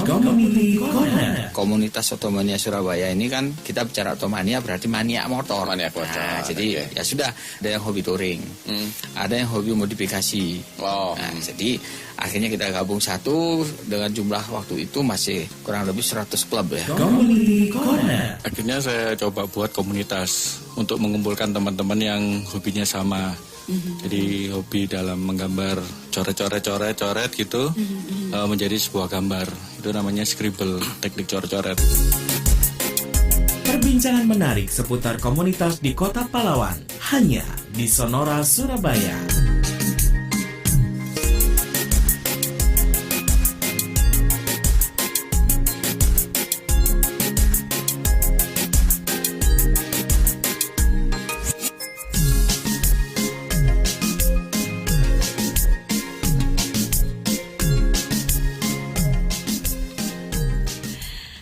Community Corner. Komunitas Otomania Surabaya ini kan kita bicara otomania berarti maniak motor. Jadi ya sudah, ada yang hobi touring, ada yang hobi modifikasi. Jadi akhirnya kita gabung satu dengan jumlah waktu itu masih kurang lebih 100 klub ya. Community Corner. Akhirnya saya coba buat komunitas untuk mengumpulkan teman-teman yang hobinya sama. Jadi hobi dalam menggambar coret-coret gitu menjadi sebuah gambar. Itu namanya scribble, teknik coret-coret. Perbincangan menarik seputar komunitas di Kota Pahlawan hanya di Sonora Surabaya.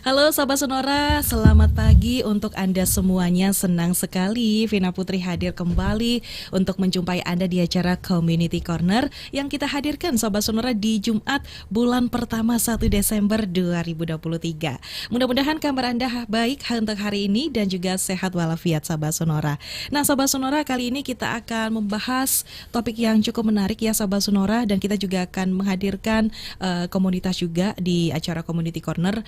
Halo Sobat Sonora, selamat pagi untuk Anda semuanya. Senang sekali Vina Putri hadir kembali untuk menjumpai Anda di acara Community Corner yang kita hadirkan Sobat Sonora di Jumat bulan pertama 1 Desember 2023. Mudah-mudahan kabar Anda baik untuk hari ini dan juga sehat walafiat Sobat Sonora. Nah Sobat Sonora, kali ini kita akan membahas topik yang cukup menarik ya Sobat Sonora, dan kita juga akan menghadirkan komunitas juga di acara Community Corner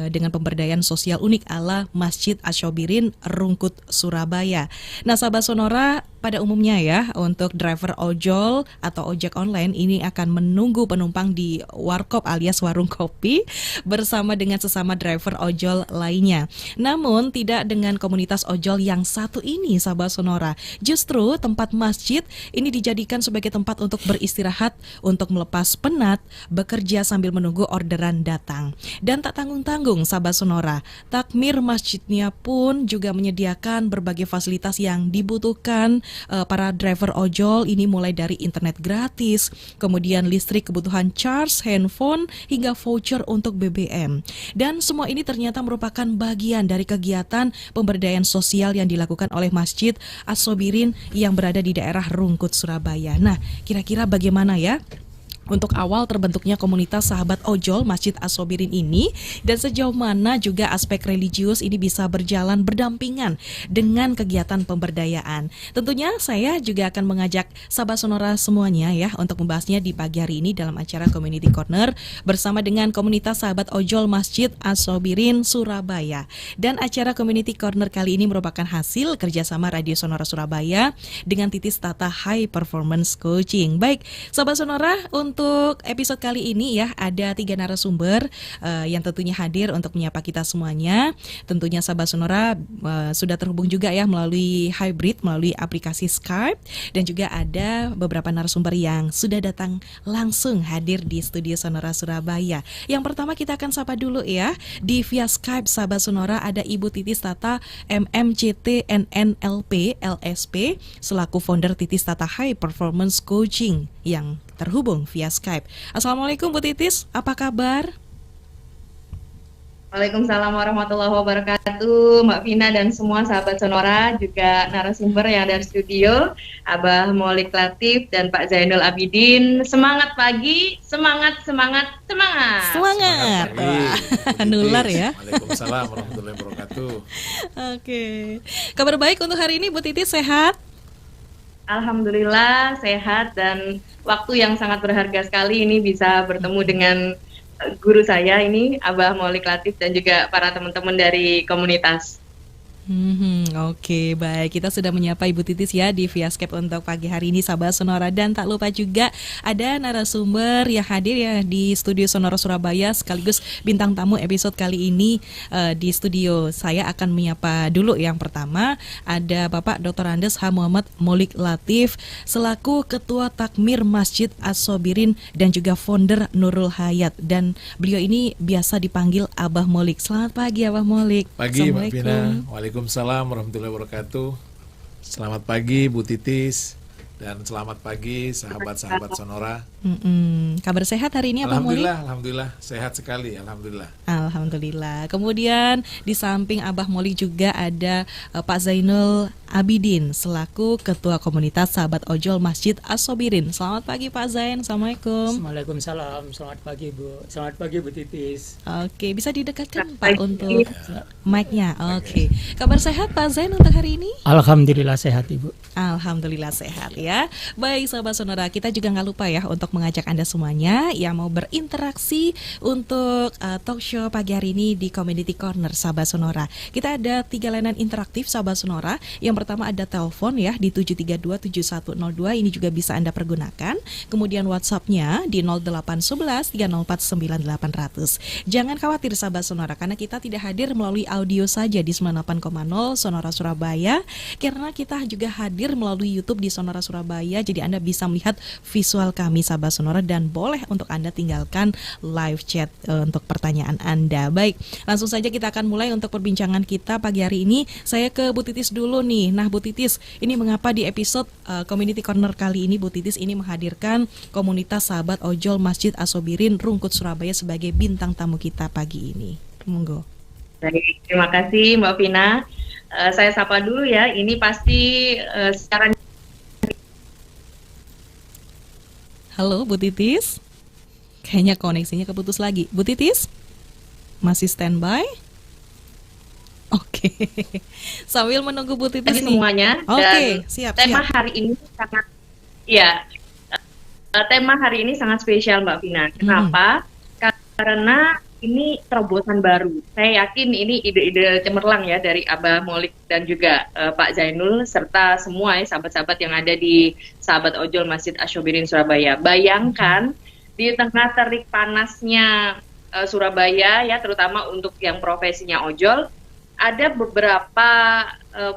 dengan pemberdayaan sosial unik ala Masjid Asy-Syobirin Rungkut Surabaya. Nah Sahabat Sonora, pada umumnya ya untuk driver ojol atau ojek online ini akan menunggu penumpang di warkop alias warung kopi bersama dengan sesama driver ojol lainnya. Namun tidak dengan komunitas ojol yang satu ini Sahabat Sonora. Justru tempat masjid ini dijadikan sebagai tempat untuk beristirahat, untuk melepas penat, bekerja sambil menunggu orderan datang. Dan tak tanggung-tanggung Sahabat Sonora, takmir masjidnya pun juga menyediakan berbagai fasilitas yang dibutuhkan para driver ojol ini, mulai dari internet gratis, kemudian listrik, kebutuhan charge, handphone, hingga voucher untuk BBM. Dan semua ini ternyata merupakan bagian dari kegiatan pemberdayaan sosial yang dilakukan oleh Masjid Asy-Syobirin yang berada di daerah Rungkut, Surabaya. Nah, kira-kira bagaimana ya untuk awal terbentuknya komunitas sahabat ojol Masjid Asy-Syobirin ini, dan sejauh mana juga aspek religius ini bisa berjalan berdampingan dengan kegiatan pemberdayaan. Tentunya saya juga akan mengajak sahabat Sonora semuanya ya untuk membahasnya di pagi hari ini dalam acara Community Corner bersama dengan komunitas sahabat ojol Masjid Asy-Syobirin Surabaya. Dan acara Community Corner kali ini merupakan hasil kerjasama Radio Sonora Surabaya dengan Titis Tata High Performance Coaching. Baik, sahabat Sonora, untuk episode kali ini ya ada 3 narasumber yang tentunya hadir untuk menyapa kita semuanya. Tentunya sahabat Sonora sudah terhubung juga ya melalui hybrid, melalui aplikasi Skype, dan juga ada beberapa narasumber yang sudah datang langsung hadir di studio Sonora Surabaya. Yang pertama kita akan sapa dulu ya di via Skype sahabat Sonora, ada Ibu Titis Tata MMCT NNLP LSP selaku founder Titis Tata High Performance Coaching yang terhubung via Skype. Assalamualaikum Bu Titis, apa kabar? Waalaikumsalam warahmatullahi wabarakatuh, Mbak Vina dan semua sahabat Sonora, juga narasumber yang dari studio, Abah Maulik Latif dan Pak Zainul Abidin. Semangat pagi, semangat. Semangat. Nular ya. Waalaikumsalam warahmatullahi wabarakatuh. Oke. Kabar baik untuk hari ini Bu Titis, sehat? Alhamdulillah sehat, dan waktu yang sangat berharga sekali ini bisa bertemu dengan guru saya ini, Abah Maulik Latif, dan juga para teman-teman dari komunitas. Oke, baik. Kita sudah menyapa Ibu Titis ya di via Skype untuk pagi hari ini sahabat Sonora, dan tak lupa juga ada narasumber yang hadir ya di studio Sonora Surabaya sekaligus bintang tamu episode kali ini di studio. Saya akan menyapa dulu yang pertama ada Bapak Dr. Andes H. Muhammad Maulik Latif selaku Ketua Takmir Masjid Asy-Syobirin dan juga founder Nurul Hayat, dan beliau ini biasa dipanggil Abah Maulik. Selamat pagi Abah Maulik. Pagi Mbak Vina. Waalaikumsalam warahmatullahi wabarakatuh. Selamat pagi Bu Titis dan selamat pagi sahabat-sahabat Sonora. Kabar sehat hari ini Abah Moli? Alhamdulillah sehat sekali, alhamdulillah. Alhamdulillah. Kemudian di samping Abah Moli juga ada Pak Zainul Abidin selaku Ketua Komunitas Sahabat Ojol Masjid As-Sobirin. Selamat pagi Pak Zain, Assalamualaikum. Waalaikumsalam, selamat pagi Bu. Selamat pagi Bu Titis. Oke, bisa didekatkan Pak untuk mic-nya. Oke. Kabar sehat Pak Zain untuk hari ini? Alhamdulillah sehat Ibu. Alhamdulillah sehat ya. Baik sahabat Sonora, kita juga nggak lupa ya untuk mengajak Anda semuanya yang mau berinteraksi untuk talk show pagi hari ini di Community Corner sahabat Sonora. Kita ada 3 layanan interaktif sahabat Sonora. Yang pertama ada telepon ya di 7327102, ini juga bisa Anda pergunakan. Kemudian WhatsApp-nya di 0811 304 9800. Jangan khawatir sahabat Sonora, karena kita tidak hadir melalui audio saja di 98,0 Sonora Surabaya, karena kita juga hadir melalui YouTube di Sonora Surabaya. Jadi Anda bisa melihat visual kami sahabat Sonora, dan boleh untuk Anda tinggalkan live chat untuk pertanyaan Anda. Baik, langsung saja kita akan mulai untuk perbincangan kita pagi hari ini. Saya ke Bu Titis dulu nih. Nah Bu Titis, ini mengapa di episode Community Corner kali ini Bu Titis ini menghadirkan komunitas sahabat ojol Masjid As-Sobirin Rungkut Surabaya sebagai bintang tamu kita pagi ini? Monggo. Baik, terima kasih Mbak Vina. Saya sapa dulu ya, ini pasti secara... Halo Bu Titis, kayaknya koneksinya keputus lagi. Bu Titis, masih standby? Oke, sambil menunggu Bu Titis nih. Semuanya. Oke, siap. Tema hari ini sangat, ya, tema hari ini sangat spesial Mbak Vina. Kenapa? Karena ini terobosan baru. Saya yakin ini ide-ide cemerlang ya dari Abah Molik dan juga Pak Zainul serta semua ya sahabat-sahabat yang ada di Sahabat Ojol Masjid As-Sobirin Surabaya. Bayangkan di tengah terik panasnya Surabaya ya, terutama untuk yang profesinya ojol, ada beberapa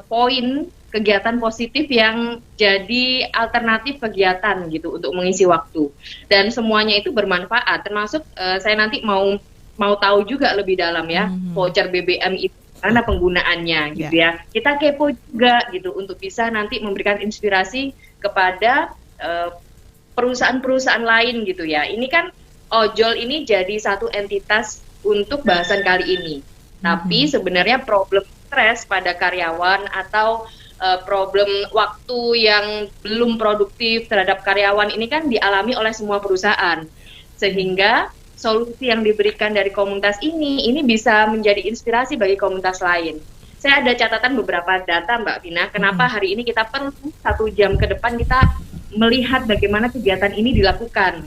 poin kegiatan positif yang jadi alternatif kegiatan gitu untuk mengisi waktu, dan semuanya itu bermanfaat. Termasuk saya nanti mau tahu juga lebih dalam ya voucher BBM itu karena penggunaannya gitu ya. Kita kepo juga gitu untuk bisa nanti memberikan inspirasi kepada perusahaan-perusahaan lain gitu ya. Ini kan ojol ini jadi satu entitas untuk bahasan kali ini. Tapi sebenarnya problem stres pada karyawan atau problem waktu yang belum produktif terhadap karyawan ini kan dialami oleh semua perusahaan. Sehingga solusi yang diberikan dari komunitas ini bisa menjadi inspirasi bagi komunitas lain. Saya ada catatan beberapa data Mbak Vina, kenapa hari ini kita perlu 1 jam ke depan kita melihat bagaimana kegiatan ini dilakukan.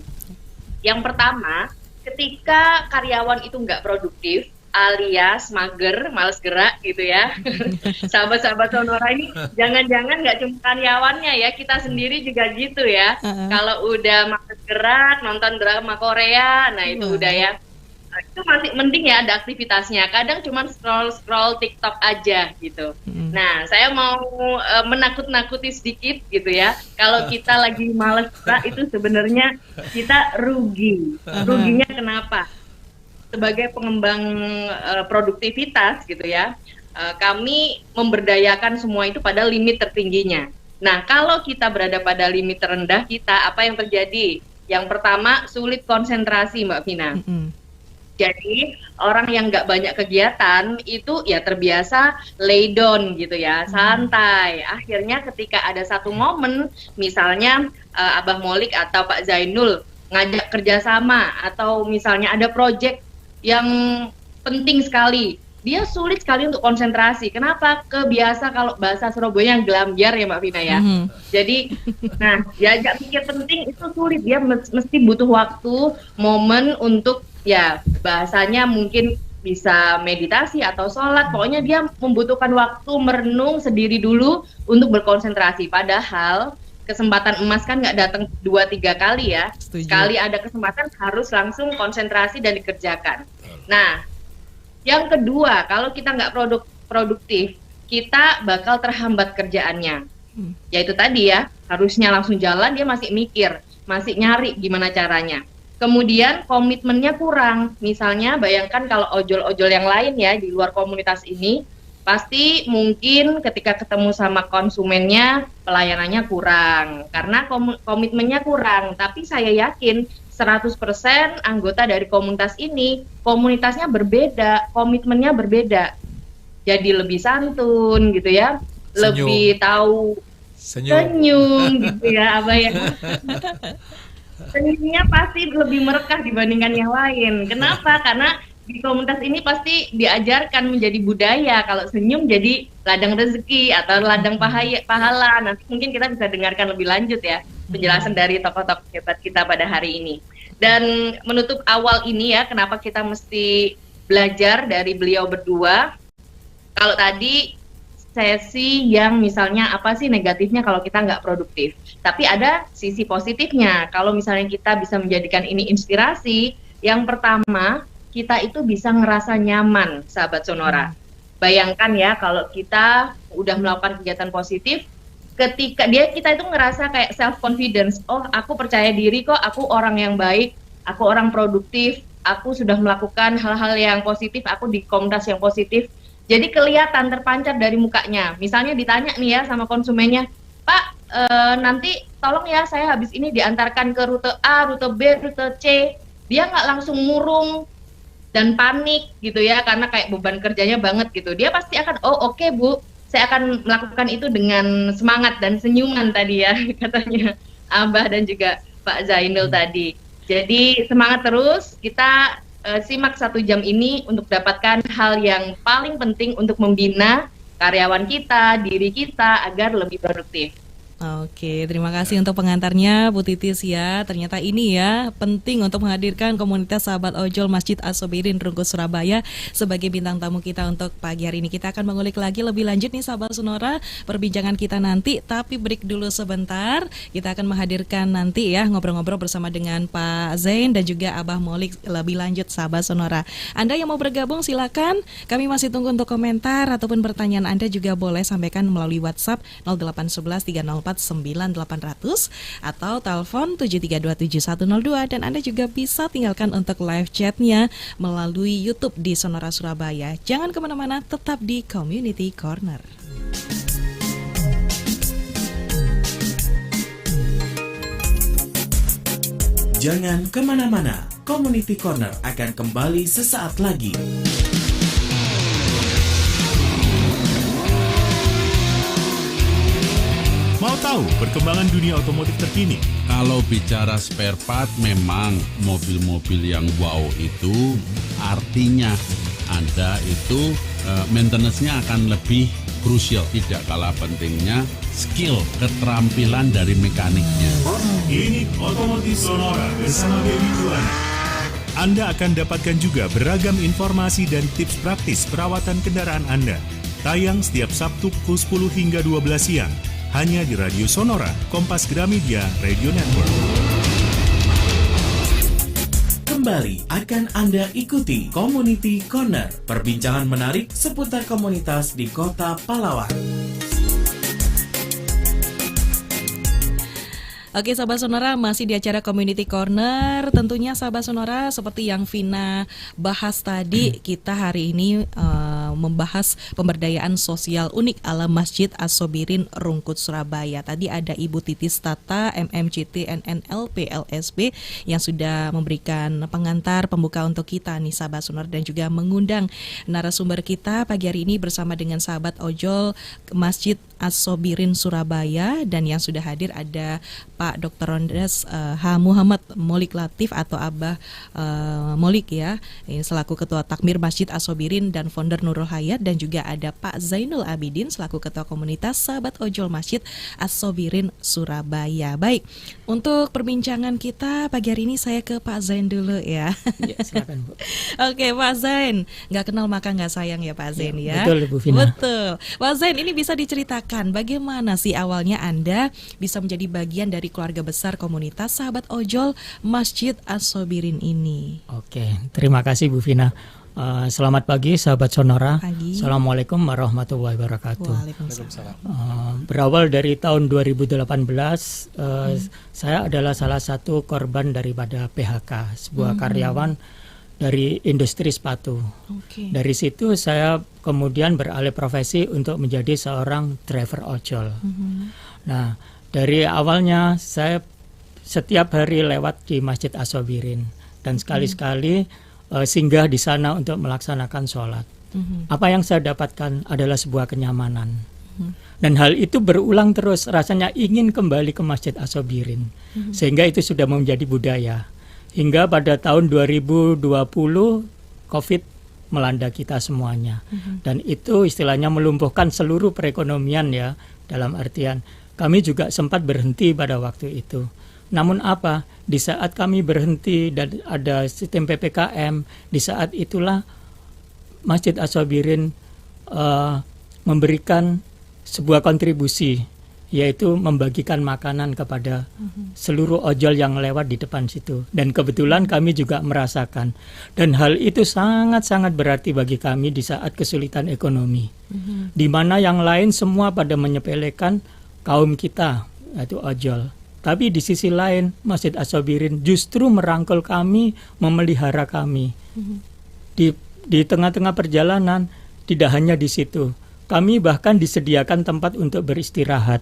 Yang pertama, ketika karyawan itu nggak produktif, alias mager, males gerak gitu ya. Sahabat-sahabat Sonora ini jangan-jangan nggak cuma karyawannya ya, kita sendiri juga gitu ya. Kalau udah males gerak, nonton drama Korea, nah itu udah ya. Itu masih mending ya ada aktivitasnya. Kadang cuma scroll TikTok aja gitu. Nah, saya mau menakut-nakuti sedikit gitu ya. Kalau kita lagi males gerak itu sebenarnya kita rugi. Ruginya kenapa? Sebagai pengembang produktivitas gitu ya, kami memberdayakan semua itu pada limit tertingginya. Nah, kalau kita berada pada limit terendah kita, apa yang terjadi? Yang pertama, sulit konsentrasi Mbak Vina. Jadi, orang yang nggak banyak kegiatan itu ya terbiasa lay down gitu ya, santai. Akhirnya ketika ada satu momen, misalnya Abah Molik atau Pak Zainul ngajak kerjasama, atau misalnya ada project yang penting sekali, dia sulit sekali untuk konsentrasi. Kenapa? Kebiasa kalau bahasa Surabaya yang gelambiar ya Mbak Vina ya. Jadi, nah diajak pikir penting itu sulit, dia mesti butuh waktu, momen untuk ya bahasanya mungkin bisa meditasi atau sholat. Pokoknya dia membutuhkan waktu merenung sendiri dulu untuk berkonsentrasi. Padahal kesempatan emas kan nggak datang 2-3 kali ya. Setuju. Sekali ada kesempatan harus langsung konsentrasi dan dikerjakan. Nah, yang kedua, kalau kita nggak produktif, kita bakal terhambat kerjaannya. Yaitu tadi ya, harusnya langsung jalan, dia masih mikir, masih nyari gimana caranya. Kemudian komitmennya kurang. Misalnya bayangkan kalau ojol-ojol yang lain ya di luar komunitas ini, Pasti mungkin ketika ketemu sama konsumennya pelayanannya kurang karena komitmennya kurang, tapi saya yakin 100% anggota dari komunitas ini komunitasnya berbeda, komitmennya berbeda. Jadi lebih santun gitu ya, lebih tahu senyum gitu ya, Abah ya. Senyumnya pasti lebih merekah dibandingkan yang lain. Kenapa? Karena di komunitas ini pasti diajarkan menjadi budaya kalau senyum jadi ladang rezeki atau ladang pahala. Nanti mungkin kita bisa dengarkan lebih lanjut ya penjelasan dari tokoh-tokoh hebat kita pada hari ini. Dan menutup awal ini ya, kenapa kita mesti belajar dari beliau berdua. Kalau tadi sesi yang misalnya apa sih negatifnya kalau kita nggak produktif, tapi ada sisi positifnya. Kalau misalnya kita bisa menjadikan ini inspirasi, yang pertama kita itu bisa ngerasa nyaman, sahabat Sonora. Bayangkan ya kalau kita udah melakukan kegiatan positif, ketika kita itu ngerasa kayak self confidence. Oh, aku percaya diri kok, aku orang yang baik, aku orang produktif, aku sudah melakukan hal-hal yang positif, aku di komunitas yang positif. Jadi kelihatan terpancar dari mukanya. Misalnya ditanya nih ya sama konsumennya, Pak, nanti tolong ya saya habis ini diantarkan ke rute A, rute B, rute C. Dia nggak langsung murung dan panik gitu ya, karena kayak beban kerjanya banget gitu. Dia pasti akan, oh oke, Bu, saya akan melakukan itu dengan semangat dan senyuman tadi ya, katanya Abah dan juga Pak Zainul tadi. Jadi semangat terus, kita simak 1 jam ini untuk dapatkan hal yang paling penting untuk membina karyawan kita, diri kita agar lebih produktif. Oke, terima kasih untuk pengantarnya Bu Titis ya. Ternyata ini ya penting untuk menghadirkan komunitas sahabat ojol Masjid As-Sobirin Rungkut Surabaya sebagai bintang tamu kita untuk pagi hari ini. Kita akan mengulik lagi lebih lanjut nih sahabat Sonora perbincangan kita nanti, tapi break dulu sebentar. Kita akan menghadirkan nanti ya ngobrol-ngobrol bersama dengan Pak Zain dan juga Abah Molik lebih lanjut sahabat Sonora. Anda yang mau bergabung silakan. Kami masih tunggu untuk komentar ataupun pertanyaan Anda juga boleh sampaikan melalui WhatsApp 0811 304 9800 atau telepon 7327102, dan Anda juga bisa tinggalkan untuk live chatnya melalui YouTube di Sonora Surabaya. Jangan kemana-mana, tetap di Community Corner. Jangan kemana-mana, Community Corner akan kembali sesaat lagi. Mau tahu perkembangan dunia otomotif terkini? Kalau bicara spare part, memang mobil-mobil yang wow itu artinya Anda itu maintenance-nya akan lebih krusial. Tidak kalah pentingnya skill, keterampilan dari mekaniknya. Ini Otomotif Sonora bersama Dewi Juwana. Anda akan dapatkan juga beragam informasi dan tips praktis perawatan kendaraan Anda. Tayang setiap Sabtu pukul 10 hingga 12 siang. Hanya di Radio Sonora, Kompas Gramedia Radio Network. Kembali akan Anda ikuti Community Corner, perbincangan menarik seputar komunitas di Kota Pahlawan. Oke sahabat Sonora, masih di acara Community Corner. Tentunya sahabat Sonora, seperti yang Vina bahas tadi, kita hari ini membahas pemberdayaan sosial unik ala Masjid As-Sobirin Rungkut Surabaya. Tadi ada Ibu Titis Tata, MMCT NNLP LSB yang sudah memberikan pengantar pembuka untuk kita nih sahabat Sonora, dan juga mengundang narasumber kita pagi hari ini bersama dengan sahabat ojol Masjid As-Sobirin Surabaya, dan yang sudah hadir ada Pak Dr. Rondes H. Muhammad Molik Latif atau Abah Molik ya, ini selaku Ketua Takmir Masjid As-Sobirin dan founder Nurul Hayat, dan juga ada Pak Zainul Abidin selaku Ketua Komunitas Sahabat Ojol Masjid As-Sobirin Surabaya. Baik, untuk perbincangan kita pagi hari ini saya ke Pak Zain dulu ya. Ya, silakan Bu. Oke Pak Zain, nggak kenal maka nggak sayang ya Pak Zain ya. Betul Bu Vina. Betul. Pak Zain, ini bisa diceritakan bagaimana sih awalnya Anda bisa menjadi bagian dari keluarga besar komunitas Sahabat Ojol Masjid As-Sobirin ini? Oke, terima kasih Bu Vina. Selamat pagi sahabat Sonora. Pagi. Assalamualaikum warahmatullahi wabarakatuh. Waalaikumsalam. Berawal dari tahun 2018, saya adalah salah satu korban daripada PHK. Sebuah karyawan dari industri sepatu. Oke. Dari situ saya kemudian beralih profesi untuk menjadi seorang driver ojol. Nah, dari awalnya saya setiap hari lewat di Masjid As-Sabirin dan sekali-sekali singgah di sana untuk melaksanakan sholat. Apa yang saya dapatkan adalah sebuah kenyamanan. Dan hal itu berulang terus, rasanya ingin kembali ke Masjid As-Sabirin. Sehingga itu sudah menjadi budaya. Hingga pada tahun 2020 COVID melanda kita semuanya. Dan itu istilahnya melumpuhkan seluruh perekonomian ya. Dalam artian kami juga sempat berhenti pada waktu itu. Namun apa? Di saat kami berhenti dan ada sistem PPKM, di saat itulah Masjid As-Sabirin memberikan sebuah kontribusi, yaitu membagikan makanan kepada seluruh ojol yang lewat di depan situ. Dan kebetulan kami juga merasakan. Dan hal itu sangat-sangat berarti bagi kami di saat kesulitan ekonomi. Di mana yang lain semua pada menyepelekan kaum kita, yaitu ojol. Tapi di sisi lain, Masjid As-Sabirin justru merangkul kami, memelihara kami. Di tengah-tengah perjalanan, tidak hanya di situ. Kami bahkan disediakan tempat untuk beristirahat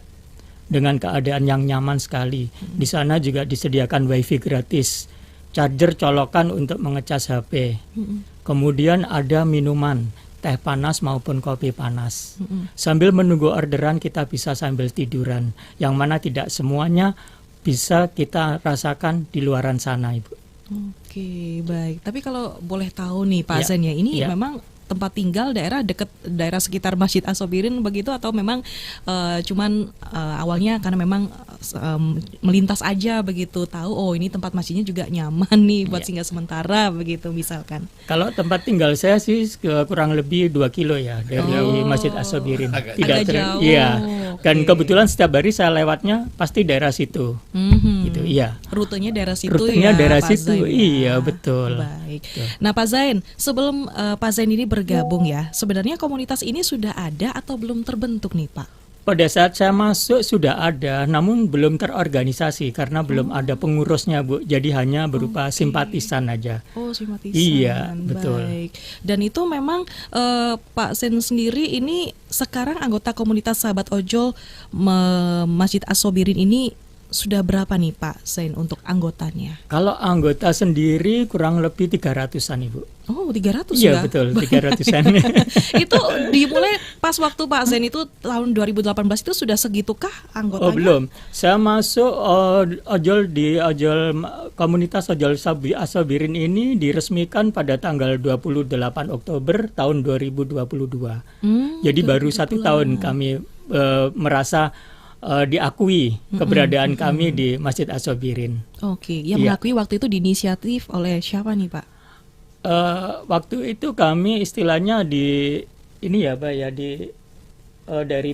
dengan keadaan yang nyaman sekali. Di sana juga disediakan wifi gratis, charger colokan untuk mengecas HP. Kemudian ada minuman, teh panas maupun kopi panas. Sambil menunggu orderan kita bisa sambil tiduran, yang mana tidak semuanya bisa kita rasakan di luaran sana, Ibu. Oke, baik. Tapi kalau boleh tahu nih Pak Zain ya, ini memang tempat tinggal daerah dekat daerah sekitar Masjid As-Sabirin begitu, atau memang cuman awalnya karena memang melintas aja begitu, tahu oh ini tempat masjidnya juga nyaman nih buat singgah sementara begitu misalkan. Kalau tempat tinggal saya sih kurang lebih 2 kilo ya dari Masjid As-Sabirin. Agak jauh. Iya. Dan kebetulan setiap hari saya lewatnya pasti daerah situ. Gitu, iya. Rutenya daerah situ. Rutenya ya, daerah Pak situ. Zain, iya, betul. Baik. Nah, Pak Zain, sebelum Pak Zain ini bergabung ya, sebenarnya komunitas ini sudah ada atau belum terbentuk nih, Pak? Pada saat saya masuk sudah ada, namun belum terorganisasi karena belum ada pengurusnya, Bu. Jadi hanya berupa simpatisan aja. Oh, simpatisan. Iya, betul. Baik. Dan itu memang Pak Zain sendiri ini sekarang anggota komunitas Sahabat Ojol Masjid As-Sabirin ini sudah berapa nih Pak Zain untuk anggotanya? Kalau anggota sendiri kurang lebih 300-an, Ibu. Oh, 300 iya, ya? Betul, 300-an. Itu dimulai pas waktu Pak Zain itu tahun 2018 itu sudah segitukah anggotanya? Oh, belum. Saya masuk ojol komunitas ojol As-Sabirin ini diresmikan pada tanggal 28 Oktober tahun 2022. Jadi baru 1 tahun kami merasa diakui keberadaan kami di Masjid As-Sabirin. Oke, yang mengakui waktu itu diinisiatif oleh siapa nih Pak? Waktu itu kami istilahnya dari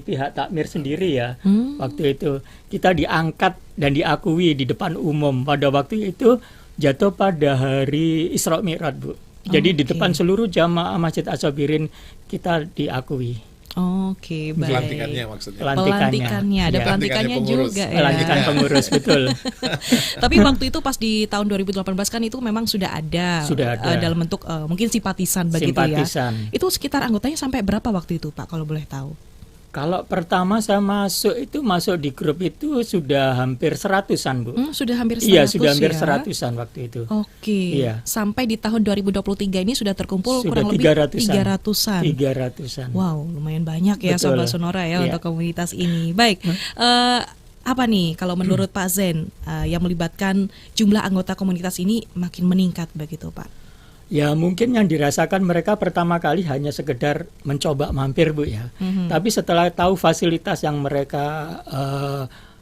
pihak takmir sendiri ya. Waktu itu kita diangkat dan diakui di depan umum. Pada waktu itu jatuh pada hari Isra Mi'raj, Bu. Jadi di depan seluruh jamaah Masjid As-Sabirin kita diakui. Oke, baik. Pelantikannya maksudnya. Pelantikannya, ada pelantikannya juga ya. Pelantikan pengurus, betul. Tapi waktu itu pas di tahun 2018 kan itu memang sudah ada. Dalam bentuk mungkin simpatisan begitu ya. Itu sekitar anggotanya sampai berapa waktu itu Pak kalau boleh tahu? Kalau pertama saya masuk di grup itu sudah hampir 100-an, Bu. Sudah hampir 100 Iya, sudah hampir ya? 100-an waktu itu. Oke. Iya. Sampai di tahun 2023 ini sudah terkumpul sudah kurang lebih 300-an. 300-an. Wow, lumayan banyak ya Sobat Sonora ya untuk komunitas ini. Baik. Apa nih kalau menurut Pak Zain yang melibatkan jumlah anggota komunitas ini makin meningkat begitu, Pak? Ya mungkin yang dirasakan mereka pertama kali hanya sekedar mencoba mampir, Bu ya. Tapi setelah tahu fasilitas yang mereka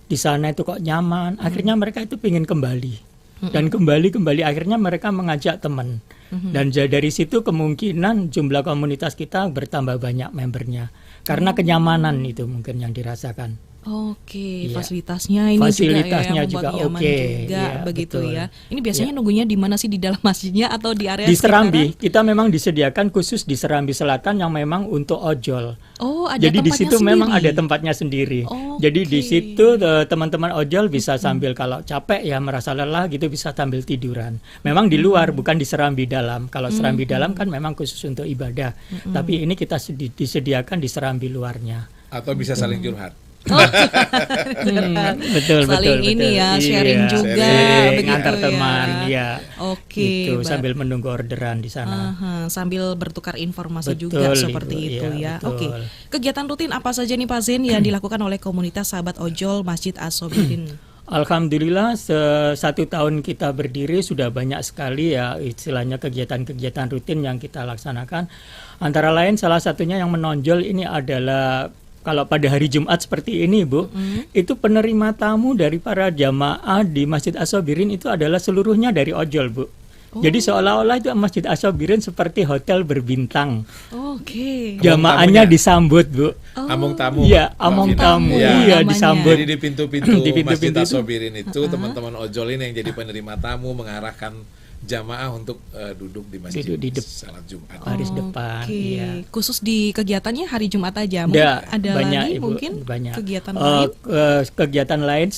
di sana itu kok nyaman, akhirnya mereka itu ingin kembali. Dan kembali akhirnya mereka mengajak teman. Dan dari situ kemungkinan jumlah komunitas kita bertambah banyak membernya. Karena kenyamanan itu mungkin yang dirasakan. Oke, Iya. fasilitasnya ini Fasilitasnya juga juga ya, membuat oke. nyaman juga Iya, begitu betul. ya. Ini biasanya Iya. nunggunya di mana sih, di dalam masjidnya atau di area Di Serambi, sekitaran? kita memang disediakan khusus di Serambi Selatan yang memang untuk ojol. Oh, ada Jadi di tempatnya situ memang sendiri? ada tempatnya sendiri. Oke. Jadi di situ teman-teman ojol bisa sambil kalau capek ya merasa lelah gitu bisa sambil tiduran. Memang di luar, bukan di Serambi dalam. Kalau Serambi dalam kan memang khusus untuk ibadah. Tapi ini kita disediakan di Serambi luarnya. Atau bisa saling curhat. Betul, Saling betul, ini betul. ya, Iya, sharing juga sharing begitu antar ya. teman, ya. Oke, Gitu, Mbak. sambil menunggu orderan di sana. Aha, sambil bertukar informasi Betul, juga seperti Ibu. itu Iya, ya. Oke. betul. Kegiatan rutin apa saja nih Pak Zain yang dilakukan oleh komunitas sahabat ojol Masjid As-Sobirin? Alhamdulillah 1 tahun kita berdiri sudah banyak sekali ya istilahnya kegiatan-kegiatan rutin yang kita laksanakan. Antara lain salah satunya yang menonjol ini adalah kalau pada hari Jumat seperti ini Bu, itu penerima tamu dari para jamaah di Masjid As-Sobirin itu adalah seluruhnya dari ojol Bu. Jadi seolah-olah itu Masjid As-Sobirin seperti hotel berbintang. Oke. Jamaahnya disambut Bu. Among tamu. Iya, Mbak among Vina. tamu. Iya. Iya, Namanya. disambut. Jadi di pintu-pintu Di pintu-pintu Masjid itu. As-Sobirin itu teman-teman ojol ini yang jadi penerima tamu mengarahkan jamaah untuk duduk di masjid Duduk di salat Jumat. Baris depan. Oke. Iya. Khusus di kegiatannya hari Jumat aja. Mungkin Nggak, ada banyak, lagi Ibu, mungkin banyak. kegiatan Eh, lain? kegiatan lain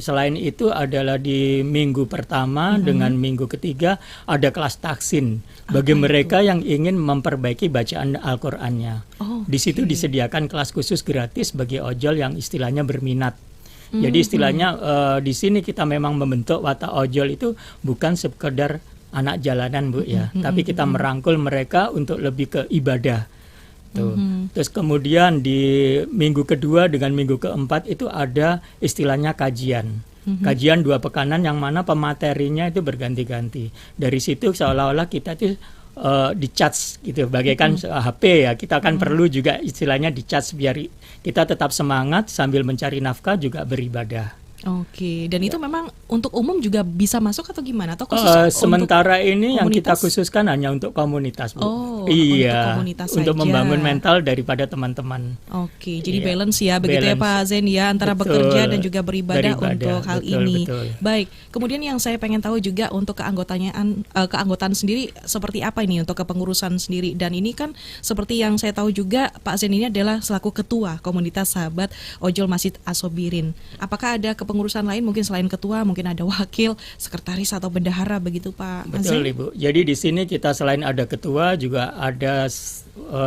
selain itu adalah di minggu pertama dengan minggu ketiga ada kelas taksin bagi mereka yang ingin memperbaiki bacaan Al-Qur'annya. Oh, Di situ disediakan kelas khusus gratis bagi ojol yang istilahnya berminat. Jadi istilahnya di sini kita memang membentuk watak ojol itu bukan sekedar anak jalanan Bu ya, tapi kita merangkul mereka untuk lebih ke ibadah. Tuh. Terus kemudian di minggu kedua dengan minggu keempat itu ada istilahnya kajian. Kajian 2 pekanan yang mana pematerinya itu berganti-ganti. Dari situ seolah-olah kita itu di-charge gitu, bagaikan HP ya, kita akan perlu juga istilahnya di-charge biar kita tetap semangat sambil mencari nafkah juga beribadah. Oke, dan itu memang untuk umum juga bisa masuk atau gimana? Atau khusus Sementara ini yang kita komunitas? khususkan hanya untuk komunitas Bu. Oh, Iya, untuk komunitas untuk saja. membangun mental daripada teman-teman. Oke, jadi Iya. balance ya begitu ya Balance. Pak Zain ya antara Betul. bekerja dan juga beribadah Beribadah, untuk hal betul, ini. betul. Baik, kemudian yang saya pengen tahu juga untuk keanggotaan sendiri seperti apa ini untuk kepengurusan sendiri, dan ini kan seperti yang saya tahu juga Pak Zain ini adalah selaku ketua komunitas sahabat ojol Masjid As-Sobirin. Apakah ada kepengurusan lain mungkin selain ketua, mungkin ada wakil, sekretaris atau bendahara begitu Pak Betul Zain? Ibu. Jadi di sini kita selain ada ketua juga ada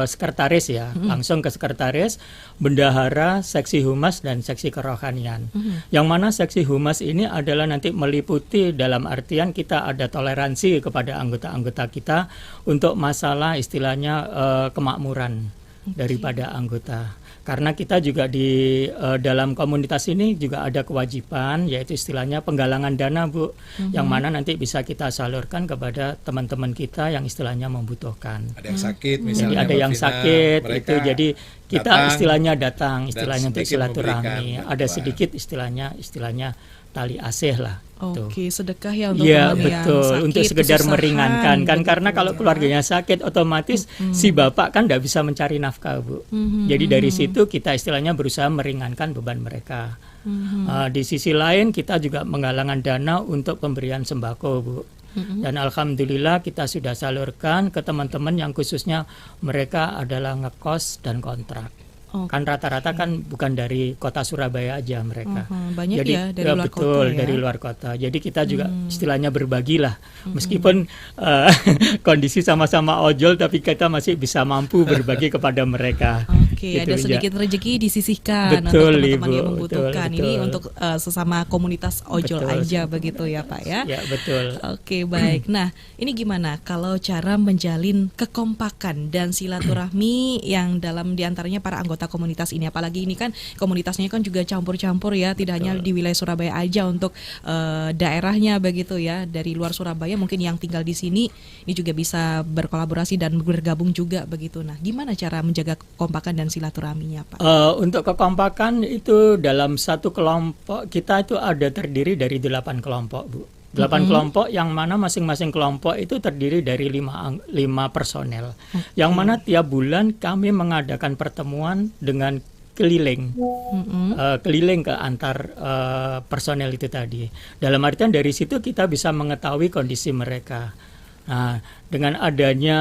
sekretaris ya, langsung ke sekretaris, bendahara, seksi humas dan seksi kerohanian. Yang mana seksi humas ini adalah nanti meliputi dalam artian kita ada toleransi kepada anggota-anggota kita untuk masalah istilahnya kemakmuran daripada anggota. Karena kita juga di dalam komunitas ini juga ada kewajiban yaitu istilahnya penggalangan dana Bu, yang mana nanti bisa kita salurkan kepada teman-teman kita yang istilahnya membutuhkan. Ada yang sakit Jadi misalnya. ada Mbak yang Vina, sakit mereka itu jadi kita datang istilahnya datang dan istilahnya untuk sedikit silaturahmi. memberikan Ada bantuan. sedikit istilahnya tali asih lah. Tuh. Oke, sedekah ya untuk Iya teman yang betul, sakit, untuk sekedar kesusahan, meringankan kan begitu karena kalau ya. keluarganya sakit otomatis si bapak kan tidak bisa mencari nafkah Bu. Jadi dari situ kita istilahnya berusaha meringankan beban mereka. Di sisi lain kita juga menggalangan dana untuk pemberian sembako Bu. Dan alhamdulillah kita sudah salurkan ke teman-teman yang khususnya mereka adalah ngekos dan kontrak. Kan rata-rata kan bukan dari kota Surabaya aja mereka. Banyak Jadi ya dari luar betul, kota ya. dari luar kota. Jadi kita juga istilahnya berbagi lah. Meskipun kondisi sama-sama ojol tapi kita masih bisa mampu berbagi kepada mereka. Oke, Gitu, ada Ya. sedikit rezeki disisihkan untuk Betul, teman-teman Ibu. yang membutuhkan. Betul, Ini betul. untuk sesama komunitas ojol Betul. aja begitu ya Pak ya. Ya betul. Oke, baik. Nah, ini gimana kalau cara menjalin kekompakan dan silaturahmi yang dalam diantaranya para anggota komunitas ini? Apalagi ini kan komunitasnya kan juga campur-campur ya, tidak hanya di wilayah Surabaya aja untuk daerahnya begitu ya. Dari luar Surabaya mungkin yang tinggal di sini ini juga bisa berkolaborasi dan bergabung juga begitu. Nah, gimana cara menjaga kekompakan dan silaturahminya Pak? Untuk kekompakan itu dalam satu kelompok kita itu ada terdiri dari 8 kelompok Bu. 8 kelompok yang mana masing-masing kelompok itu terdiri dari 5 personel. Yang mana tiap bulan kami mengadakan pertemuan dengan keliling, keliling ke antar personel itu tadi. Dalam artian dari situ kita bisa mengetahui kondisi mereka. Nah, dengan adanya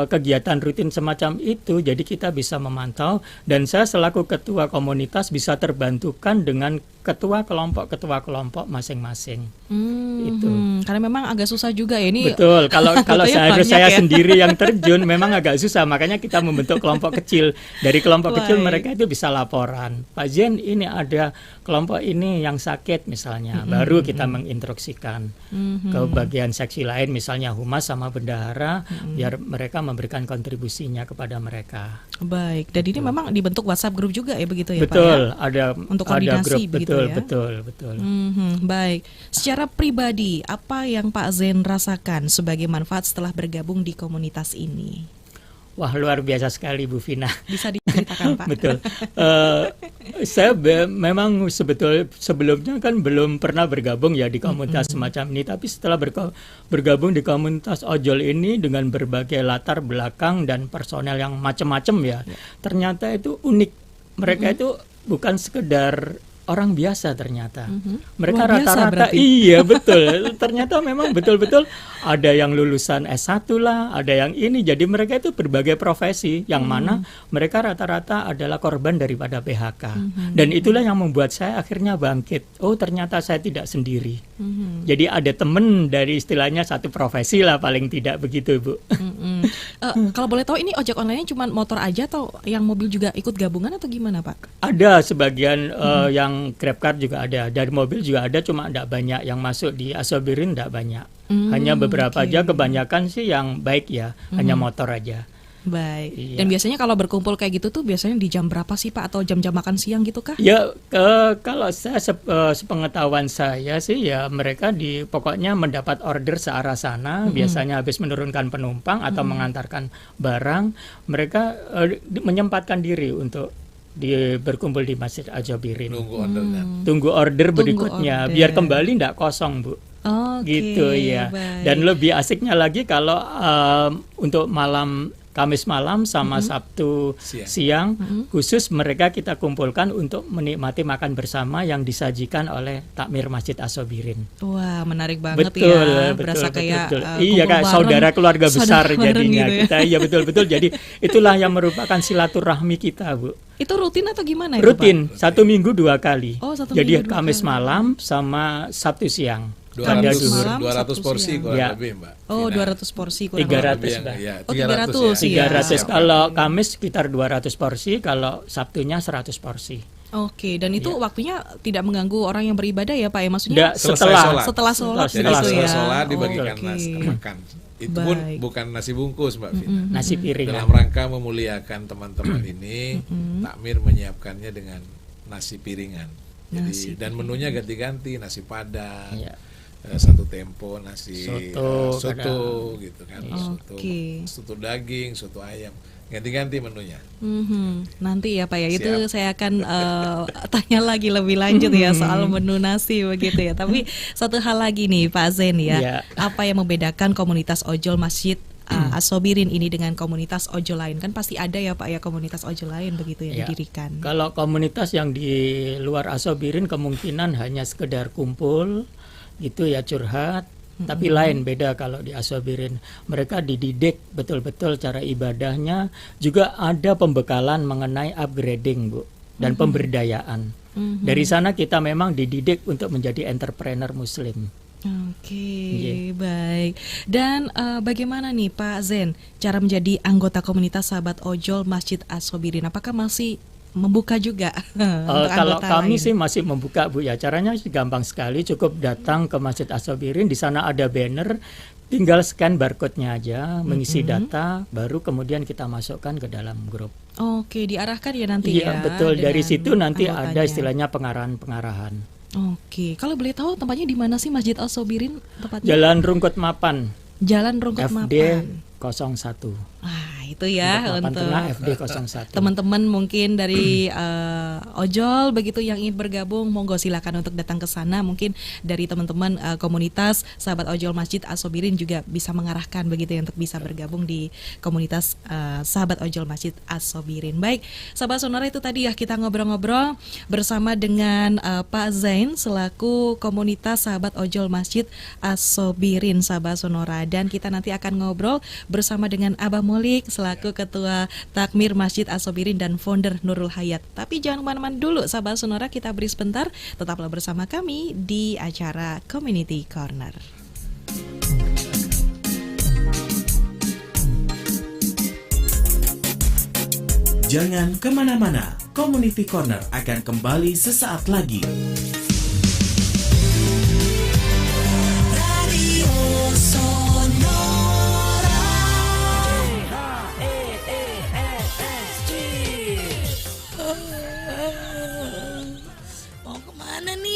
kegiatan rutin semacam itu, jadi kita bisa memantau, dan saya selaku ketua komunitas bisa terbantukan dengan ketua kelompok masing-masing. Itu. Karena memang agak susah juga ya ini. Betul. Kalau saya ya? sendiri yang terjun memang agak susah. Makanya kita membentuk kelompok kecil. Dari kelompok kecil mereka itu bisa laporan. Pak Zen, ini ada kelompok ini yang sakit misalnya. Baru kita menginstruksikan ke bagian seksi lain, misalnya humas sama bendahara, biar mereka memberikan kontribusinya kepada mereka. Baik. Dan ini memang dibentuk WhatsApp grup juga ya begitu ya, betul, Pak? Betul. Untuk koordinasi begitu. Betul. Baik. Secara pribadi, apa yang Pak Zen rasakan sebagai manfaat setelah bergabung di komunitas ini? Wah, luar biasa sekali Bu Vina. Bisa diceritakan Pak? Betul. Saya memang sebelumnya kan belum pernah bergabung ya di komunitas semacam ini. Tapi setelah bergabung di komunitas ojol ini dengan berbagai latar belakang dan personel yang macam-macam ya, ternyata itu unik. Mereka itu bukan sekedar orang biasa ternyata. Mereka rata-rata iya betul. Ternyata memang betul-betul ada yang lulusan S1 lah, ada yang ini. Jadi mereka itu berbagai profesi yang mana mereka rata-rata adalah korban daripada PHK. Dan itulah yang membuat saya akhirnya bangkit. Oh, ternyata saya tidak sendiri. Jadi ada teman dari istilahnya satu profesi lah paling tidak begitu, Bu. Kalau boleh tahu ini ojek online-nya cuma motor aja atau yang mobil juga ikut gabungan atau gimana, Pak? Ada sebagian yang GrabCar juga ada, dari mobil juga ada, cuma tidak banyak yang masuk di Asobirin, tidak banyak. Hanya beberapa aja, kebanyakan sih yang baik ya, hanya motor aja. Baik. Iya. Dan biasanya kalau berkumpul kayak gitu tuh biasanya di jam berapa sih Pak, atau jam-jam makan siang gitu kah? Ya kalau saya sepengetahuan saya sih ya mereka pokoknya mendapat order searah sana, biasanya habis menurunkan penumpang atau mengantarkan barang, mereka menyempatkan diri untuk berkumpul di Masjid Ajobirin. Tunggu order berikutnya, biar kembali tidak kosong, Bu. Gitu ya. Baik. Dan lebih asiknya lagi kalau untuk Kamis malam sama Sabtu siang khusus mereka kita kumpulkan untuk menikmati makan bersama yang disajikan oleh takmir Masjid Asobirin. Wah, menarik banget betul, ya. Berasa Berasa kayak iya, kayak saudara keluarga besar jadinya gitu ya. kita. Iya betul. Jadi itulah yang merupakan silaturahmi kita, Bu. Itu rutin atau gimana itu, Rutin, Pak? 1 minggu 2 kali. Jadi Jadi Kamis malam sama Sabtu siang. 200 porsi kurang lebih, Mbak. Oh, Vina. 200 porsi 300, Mbak. Ya, 300 ya. 300 kalau Kamis sekitar 200 porsi, kalau Sabtunya 100 porsi. Oke, dan itu waktunya tidak mengganggu orang yang beribadah ya Pak ya? Maksudnya setelah sholat Jadi gitu setelah ya. sholat dibagikan makan. Itu pun bukan nasi bungkus, Mbak Vina. Nasi piring. Dalam rangka memuliakan teman-teman ini, takmir menyiapkannya dengan nasi piringan. Jadi dan menunya ganti-ganti, nasi padang. Satu tempo nasi soto gitu kan, soto daging, soto ayam, ganti-ganti menunya. Nanti ya Pak ya, itu saya akan tanya lagi lebih lanjut ya soal menu nasi begitu ya. Tapi satu hal lagi nih Pak Zen ya, apa yang membedakan komunitas ojol Masjid Asobirin ini dengan komunitas ojol lain? Kan pasti ada ya Pak ya komunitas ojol lain begitu yang didirikan. Kalau komunitas yang di luar Asobirin kemungkinan hanya sekedar kumpul gitu ya, curhat, tapi lain beda kalau di Asobirin. Mereka dididik betul-betul cara ibadahnya, juga ada pembekalan mengenai upgrading, Bu, dan pemberdayaan. Dari sana kita memang dididik untuk menjadi entrepreneur muslim. Baik. Dan bagaimana nih Pak Zen cara menjadi anggota komunitas sahabat ojol Masjid Asobirin? Apakah masih membuka juga untuk kalau anggota kami lain? sih masih membuka, Bu ya. Caranya gampang sekali, cukup datang ke Masjid Asobirin, di sana ada banner, tinggal scan barcode-nya aja, mengisi data, baru kemudian kita masukkan ke dalam grup. Oke, diarahkan ya nanti ya. Iya, betul. Dari situ nanti anggotanya. ada istilahnya pengarahan-pengarahan. Oke, kalau boleh tahu tempatnya di mana sih Masjid Asobirin tempatnya? Jalan Rungkut Mapan. Jalan Rungkut FD Mapan. 01. Itu ya untuk Tengah FD 01. teman-teman mungkin dari ojol begitu yang ingin bergabung, monggo silakan untuk datang ke sana. Mungkin dari teman-teman komunitas sahabat ojol Masjid As-Sobirin juga bisa mengarahkan begitu ya untuk bisa bergabung di komunitas sahabat ojol Masjid As-Sobirin. Baik, sahabat Sonora, itu tadi ya kita ngobrol-ngobrol bersama dengan Pak Zain selaku komunitas sahabat ojol Masjid As-Sobirin, sahabat Sonora, dan kita nanti akan ngobrol bersama dengan Abah Molik selaku ketua Takmir Masjid As-Sobirin dan founder Nurul Hayat. Tapi jangan kemana-mana dulu, sahabat Sonora, kita beri sebentar, tetaplah bersama kami di acara Community Corner. Jangan kemana-mana, Community Corner akan kembali sesaat lagi.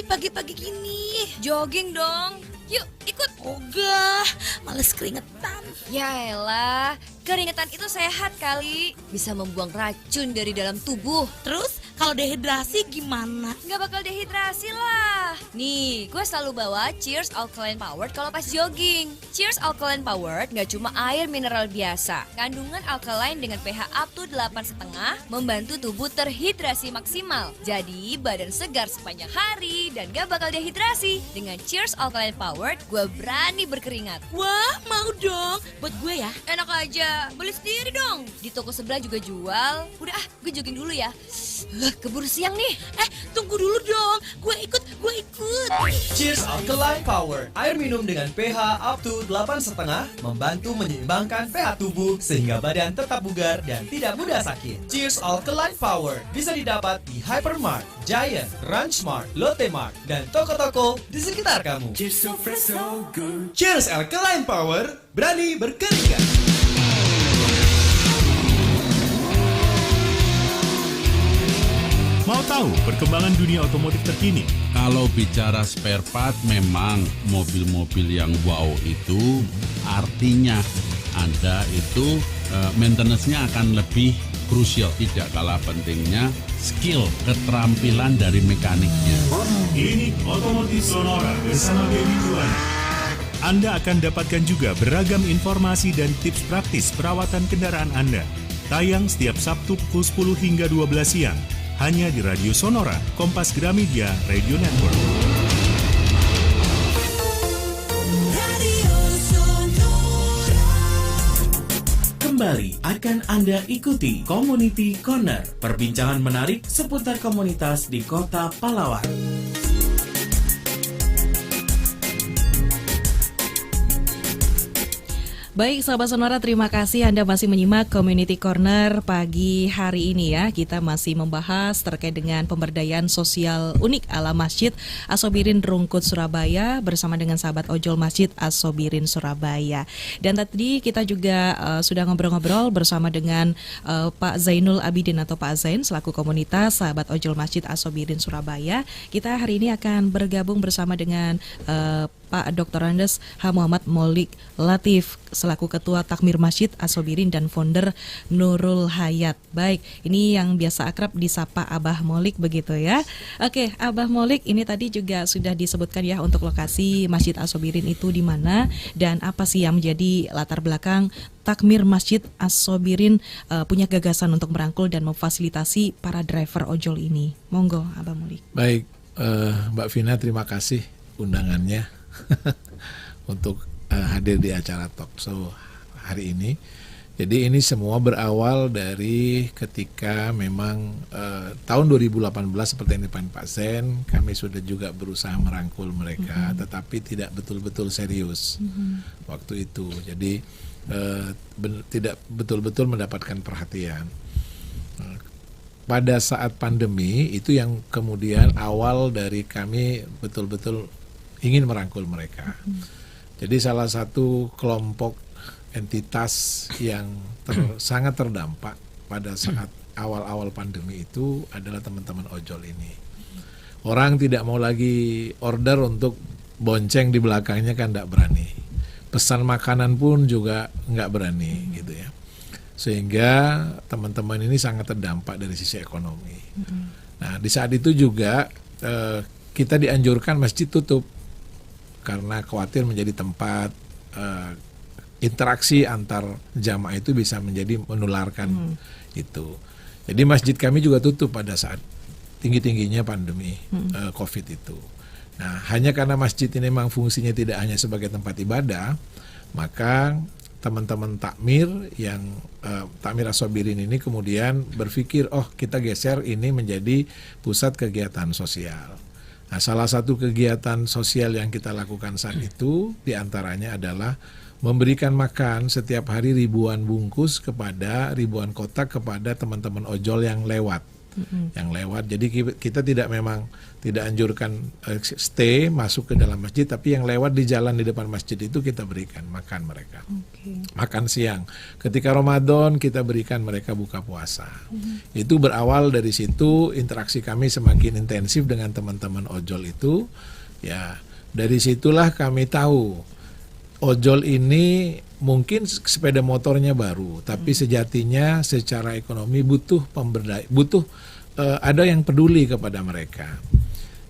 Pagi-pagi gini jogging dong, yuk ikut. Ogah, males keringetan. Yaelah, keringetan itu sehat kali, bisa membuang racun dari dalam tubuh. Terus kalau dehidrasi gimana? Gak bakal dehidrasi lah. Nih, gue selalu bawa Cheers Alkaline Powered kalau pas jogging. Cheers Alkaline Powered gak cuma air mineral biasa. Kandungan alkaline dengan pH up to 8,5 membantu tubuh terhidrasi maksimal. Jadi badan segar sepanjang hari dan gak bakal dehidrasi. Dengan Cheers Alkaline Powered, gue berani berkeringat. Wah, mau dong. Buat gue ya. Enak aja, beli sendiri dong. Di toko sebelah juga jual. Udah gue jogging dulu ya. Keburu siang nih. Tunggu dulu dong. Gue ikut. Cheers Alkaline Power, air minum dengan pH up to 8,5 membantu menyeimbangkan pH tubuh sehingga badan tetap bugar dan tidak mudah sakit. Cheers Alkaline Power bisa didapat di Hypermart, Giant, Ranchmart, Lotte Mart, dan toko-toko di sekitar kamu. Cheers so fresh so good. Cheers Alkaline Power, berani berkeringat. Mau tahu perkembangan dunia otomotif terkini? Kalau bicara spare part, memang mobil-mobil yang wow itu artinya Anda itu maintenance-nya akan lebih krusial. Tidak kalah pentingnya skill, keterampilan dari mekaniknya. Ini Otomotif Sonora bersama Dewi Juwana. Anda akan dapatkan juga beragam informasi dan tips praktis perawatan kendaraan Anda. Tayang setiap Sabtu pukul 10 hingga 12 siang. Hanya di Radio Sonora, Kompas Gramedia Radio Network. Kembali akan Anda ikuti Community Corner, perbincangan menarik seputar komunitas di Kota Palawan. Baik, sahabat Sonora, terima kasih Anda masih menyimak Community Corner pagi hari ini ya. Kita masih membahas terkait dengan pemberdayaan sosial unik ala Masjid As-Sobirin Rungkut Surabaya bersama dengan sahabat ojol Masjid As-Sobirin Surabaya. Dan tadi kita juga sudah ngobrol-ngobrol bersama dengan Pak Zainul Abidin atau Pak Zain selaku komunitas sahabat ojol Masjid As-Sobirin Surabaya. Kita hari ini akan bergabung bersama dengan Pak Dr. Andes H. Muhammad Molik Latif selaku Ketua Takmir Masjid As-Sobirin dan founder Nurul Hayat. Baik, ini yang biasa akrab disapa Abah Molik begitu ya. Oke, Abah Molik, ini tadi juga sudah disebutkan ya untuk lokasi Masjid As-Sobirin itu di mana dan apa sih yang menjadi latar belakang Takmir Masjid As-Sobirin punya gagasan untuk merangkul dan memfasilitasi para driver ojol ini. Monggo, Abah Molik. Baik, Mbak Vina, terima kasih undangannya untuk hadir di acara talk show hari ini. Jadi ini semua berawal dari ketika memang tahun 2018 seperti yang dipakai Pak Zain, kami sudah juga berusaha merangkul mereka, tetapi tidak betul-betul serius waktu itu. Jadi tidak betul-betul mendapatkan perhatian. Pada saat pandemi itu yang kemudian awal dari kami betul-betul ingin merangkul mereka. Jadi salah satu kelompok entitas yang sangat terdampak pada saat awal-awal pandemi itu adalah teman-teman ojol ini. Orang tidak mau lagi order untuk bonceng di belakangnya kan tidak berani. Pesan makanan pun juga nggak berani gitu ya. Sehingga teman-teman ini sangat terdampak dari sisi ekonomi. Nah, di saat itu juga kita dianjurkan masjid tutup karena khawatir menjadi tempat interaksi antar jamaah itu bisa menjadi menularkan itu. Jadi masjid kami juga tutup pada saat tinggi-tingginya pandemi COVID itu. Nah, hanya karena masjid ini memang fungsinya tidak hanya sebagai tempat ibadah, maka teman-teman takmir yang takmir As-Sabirin ini kemudian berpikir, oh kita geser ini menjadi pusat kegiatan sosial. Nah, salah satu kegiatan sosial yang kita lakukan saat itu diantaranya adalah memberikan makan setiap hari ribuan bungkus kepada ribuan kotak kepada teman-teman ojol yang lewat. Jadi kita tidak anjurkan stay masuk ke dalam masjid, tapi yang lewat di jalan di depan masjid itu kita berikan makan mereka. Makan siang. Ketika Ramadan kita berikan mereka buka puasa. Itu berawal dari situ, interaksi kami semakin intensif dengan teman-teman ojol itu. Ya, dari situlah kami tahu ojol ini mungkin sepeda motornya baru, tapi sejatinya secara ekonomi butuh ada yang peduli kepada mereka.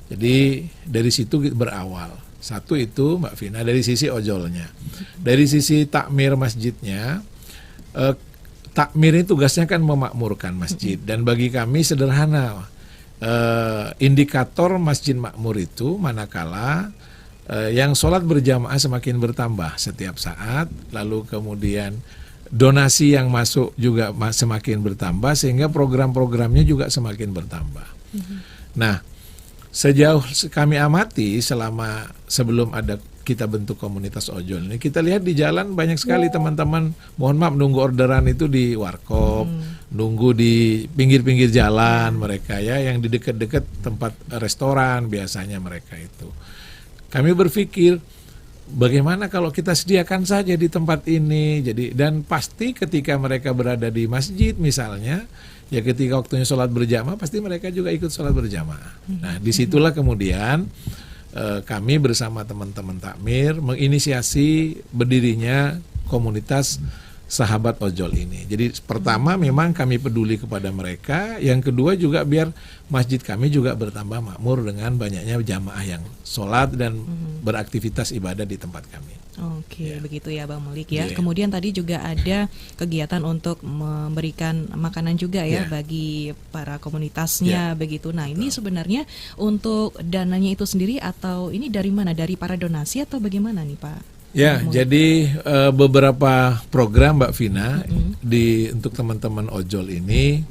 Jadi dari situ berawal. Satu itu Mbak Vina dari sisi ojolnya. Dari sisi takmir masjidnya, takmir ini tugasnya kan memakmurkan masjid, dan bagi kami sederhana. Indikator masjid makmur itu manakala yang sholat berjamaah semakin bertambah setiap saat, lalu kemudian donasi yang masuk juga semakin bertambah, sehingga program-programnya juga semakin bertambah. Nah, sejauh kami amati sebelum ada kita bentuk komunitas ojol ini, kita lihat di jalan banyak sekali teman-teman, mohon maaf, nunggu orderan itu di warkop, nunggu di pinggir-pinggir jalan mereka ya, yang di dekat-dekat tempat restoran biasanya mereka itu. Kami berpikir bagaimana kalau kita sediakan saja di tempat ini. Jadi, dan pasti ketika mereka berada di masjid misalnya, ya ketika waktunya sholat berjamaah pasti mereka juga ikut sholat berjamaah. Nah, disitulah kemudian kami bersama teman-teman takmir menginisiasi berdirinya komunitas sahabat ojol ini. Jadi pertama memang kami peduli kepada mereka, yang kedua juga biar masjid kami juga bertambah makmur dengan banyaknya jamaah yang sholat dan beraktivitas ibadah di tempat kami. Oke, begitu ya Bang Melik ya. Kemudian tadi juga ada kegiatan untuk memberikan makanan juga ya bagi para komunitasnya begitu. Nah, ini sebenarnya untuk dananya itu sendiri atau ini dari mana? Dari para donasi atau bagaimana nih Pak? Ya, jadi beberapa program Mbak Vina untuk teman-teman ojol ini,